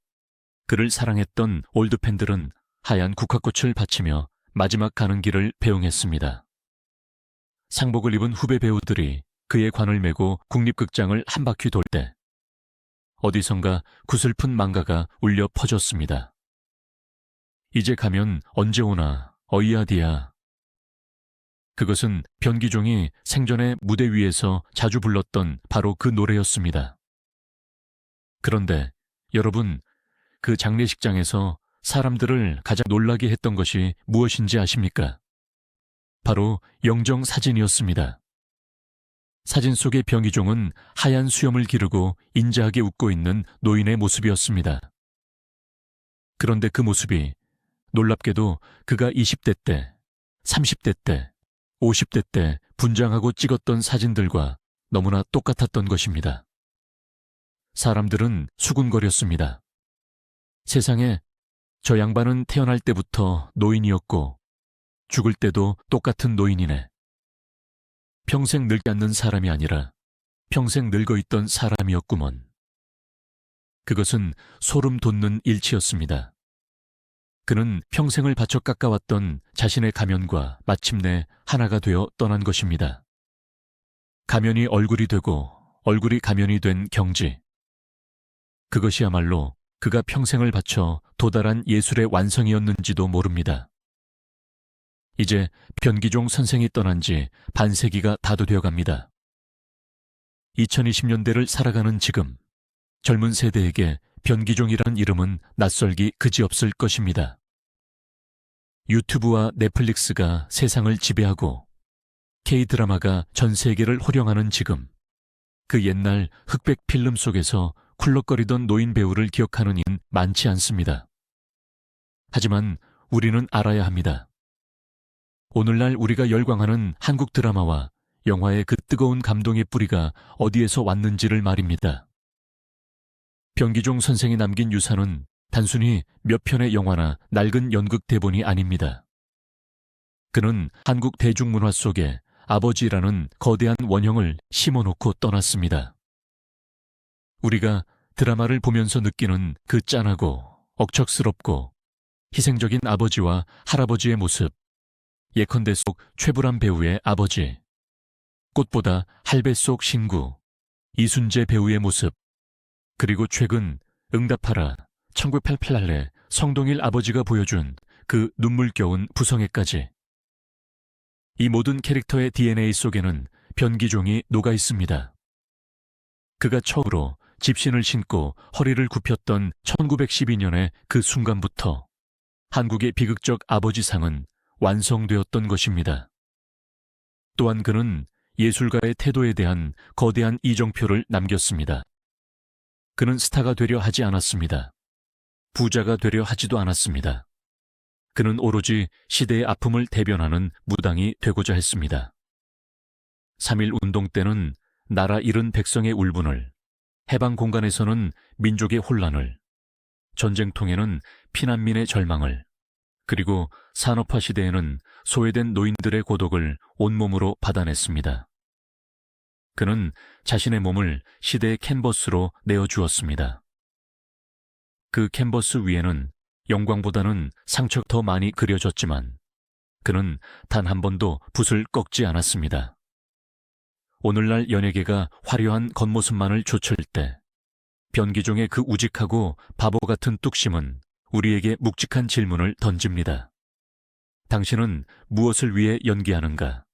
그를 사랑했던 올드팬들은 하얀 국화꽃을 바치며 마지막 가는 길을 배웅했습니다. 상복을 입은 후배 배우들이 그의 관을 메고 국립극장을 한 바퀴 돌 때 어디선가 구슬픈 망가가 울려 퍼졌습니다. 이제 가면 언제 오나 어이야디야. 그것은 변기종이 생전에 무대 위에서 자주 불렀던 바로 그 노래였습니다. 그런데 여러분, 그 장례식장에서 사람들을 가장 놀라게 했던 것이 무엇인지 아십니까? 바로 영정사진이었습니다. 사진 속의 변기종은 하얀 수염을 기르고 인자하게 웃고 있는 노인의 모습이었습니다. 그런데 그 모습이 놀랍게도 그가 20대 때, 30대 때, 50대 때 분장하고 찍었던 사진들과 너무나 똑같았던 것입니다. 사람들은 수군거렸습니다. 세상에, 저 양반은 태어날 때부터 노인이었고 죽을 때도 똑같은 노인이네. 평생 늙지 않는 사람이 아니라 평생 늙어있던 사람이었구먼. 그것은 소름 돋는 일치였습니다. 그는 평생을 바쳐 깎아왔던 자신의 가면과 마침내 하나가 되어 떠난 것입니다. 가면이 얼굴이 되고 얼굴이 가면이 된 경지. 그것이야말로 그가 평생을 바쳐 도달한 예술의 완성이었는지도 모릅니다. 이제 변기종 선생이 떠난 지 반세기가 다도 되어갑니다. 2020년대를 살아가는 지금, 젊은 세대에게 변기종이라는 이름은 낯설기 그지없을 것입니다. 유튜브와 넷플릭스가 세상을 지배하고 K-드라마가 전 세계를 호령하는 지금, 그 옛날 흑백 필름 속에서 쿨럭거리던 노인 배우를 기억하는 이는 많지 않습니다. 하지만 우리는 알아야 합니다. 오늘날 우리가 열광하는 한국 드라마와 영화의 그 뜨거운 감동의 뿌리가 어디에서 왔는지를 말입니다. 변기종 선생이 남긴 유산은 단순히 몇 편의 영화나 낡은 연극 대본이 아닙니다. 그는 한국 대중문화 속에 아버지라는 거대한 원형을 심어놓고 떠났습니다. 우리가 드라마를 보면서 느끼는 그 짠하고 억척스럽고 희생적인 아버지와 할아버지의 모습, 예컨대 속 최불암 배우의 아버지, 꽃보다 할배 속 신구, 이순재 배우의 모습, 그리고 최근 응답하라 1988의 성동일 아버지가 보여준 그 눈물겨운 부성애까지. 이 모든 캐릭터의 DNA 속에는 변기종이 녹아 있습니다. 그가 처음으로 집신을 신고 허리를 굽혔던 1912년의 그 순간부터 한국의 비극적 아버지상은 완성되었던 것입니다. 또한 그는 예술가의 태도에 대한 거대한 이정표를 남겼습니다. 그는 스타가 되려 하지 않았습니다. 부자가 되려 하지도 않았습니다. 그는 오로지 시대의 아픔을 대변하는 무당이 되고자 했습니다. 3.1 운동 때는 나라 잃은 백성의 울분을, 해방 공간에서는 민족의 혼란을, 전쟁통에는 피난민의 절망을, 그리고 산업화 시대에는 소외된 노인들의 고독을 온몸으로 받아냈습니다. 그는 자신의 몸을 시대의 캔버스로 내어주었습니다. 그 캔버스 위에는 영광보다는 상처가 더 많이 그려졌지만 그는 단 한 번도 붓을 꺾지 않았습니다. 오늘날 연예계가 화려한 겉모습만을 좇을 때 변기종의 그 우직하고 바보 같은 뚝심은 우리에게 묵직한 질문을 던집니다. 당신은 무엇을 위해 연기하는가?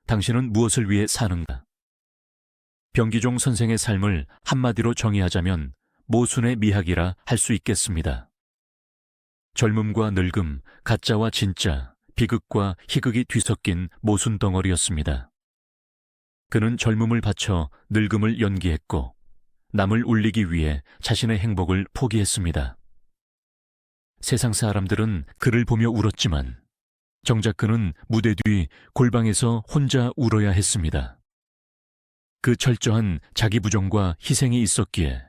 당신은 무엇을 위해 사는가? 변기종 선생의 삶을 한마디로 정의하자면 모순의 미학이라 할 수 있겠습니다. 젊음과 늙음, 가짜와 진짜, 비극과 희극이 뒤섞인 모순 덩어리였습니다. 그는 젊음을 바쳐 늙음을 연기했고 남을 울리기 위해 자신의 행복을 포기했습니다. 세상 사람들은 그를 보며 울었지만 정작 그는 무대 뒤 골방에서 혼자 울어야 했습니다. 그 철저한 자기 부정과 희생이 있었기에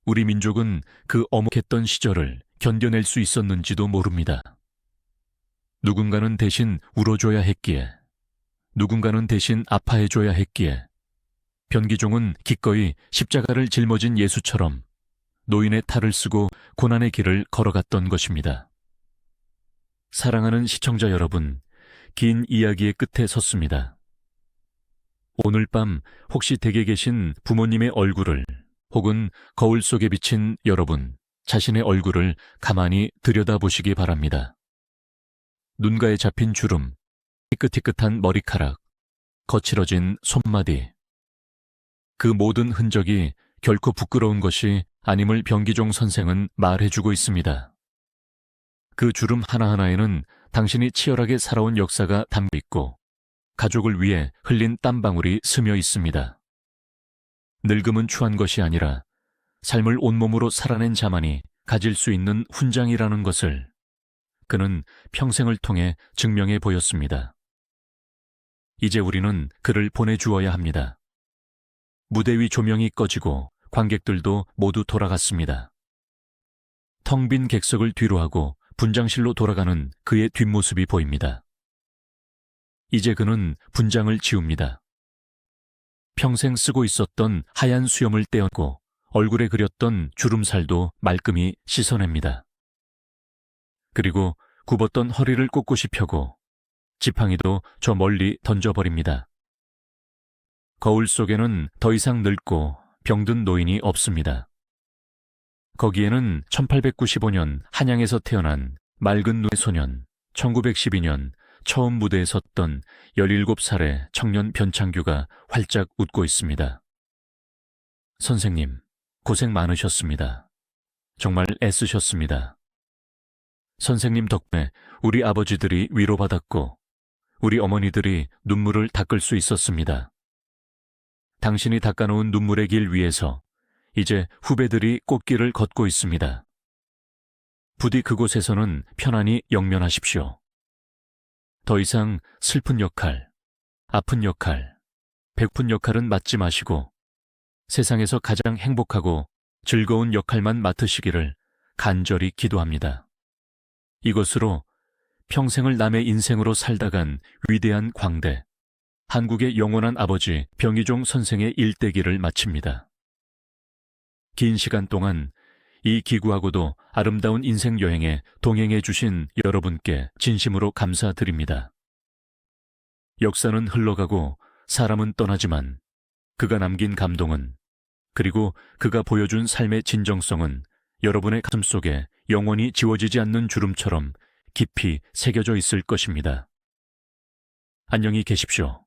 우리 민족은 그 엄혹했던 시절을 견뎌낼 수 있었는지도 모릅니다. 누군가는 대신 울어줘야 했기에, 누군가는 대신 아파해줘야 했기에 변기종은 기꺼이 십자가를 짊어진 예수처럼 노인의 탈을 쓰고 고난의 길을 걸어갔던 것입니다. 사랑하는 시청자 여러분, 긴 이야기의 끝에 섰습니다. 오늘 밤 혹시 댁에 계신 부모님의 얼굴을 혹은 거울 속에 비친 여러분 자신의 얼굴을 가만히 들여다보시기 바랍니다. 눈가에 잡힌 주름, 희끗희끗한 머리카락, 거칠어진 손마디. 그 모든 흔적이 결코 부끄러운 것이 아님을 변기종 선생은 말해주고 있습니다. 그 주름 하나하나에는 당신이 치열하게 살아온 역사가 담겨 있고 가족을 위해 흘린 땀방울이 스며 있습니다. 늙음은 추한 것이 아니라 삶을 온몸으로 살아낸 자만이 가질 수 있는 훈장이라는 것을 그는 평생을 통해 증명해 보였습니다. 이제 우리는 그를 보내주어야 합니다. 무대 위 조명이 꺼지고 관객들도 모두 돌아갔습니다. 텅 빈 객석을 뒤로하고 분장실로 돌아가는 그의 뒷모습이 보입니다. 이제 그는 분장을 지웁니다. 평생 쓰고 있었던 하얀 수염을 떼었고 얼굴에 그렸던 주름살도 말끔히 씻어냅니다. 그리고 굽었던 허리를 꼿꼿이 펴고 지팡이도 저 멀리 던져버립니다. 거울 속에는 더 이상 늙고 병든 노인이 없습니다. 거기에는 1895년 한양에서 태어난 맑은 눈의 소년, 1912년 처음 무대에 섰던 17살의 청년 변창규가 활짝 웃고 있습니다. 선생님, 고생 많으셨습니다. 정말 애쓰셨습니다. 선생님 덕분에 우리 아버지들이 위로받았고 우리 어머니들이 눈물을 닦을 수 있었습니다. 당신이 닦아놓은 눈물의 길 위에서 이제 후배들이 꽃길을 걷고 있습니다. 부디 그곳에서는 편안히 영면하십시오. 더 이상 슬픈 역할, 아픈 역할, 배고픈 역할은 맡지 마시고 세상에서 가장 행복하고 즐거운 역할만 맡으시기를 간절히 기도합니다. 이것으로 평생을 남의 인생으로 살다간 위대한 광대, 한국의 영원한 아버지 변기종 선생의 일대기를 마칩니다. 긴 시간 동안 이 기구하고도 아름다운 인생 여행에 동행해 주신 여러분께 진심으로 감사드립니다. 역사는 흘러가고 사람은 떠나지만 그가 남긴 감동은 그리고 그가 보여준 삶의 진정성은 여러분의 가슴 속에 영원히 지워지지 않는 주름처럼 깊이 새겨져 있을 것입니다. 안녕히 계십시오.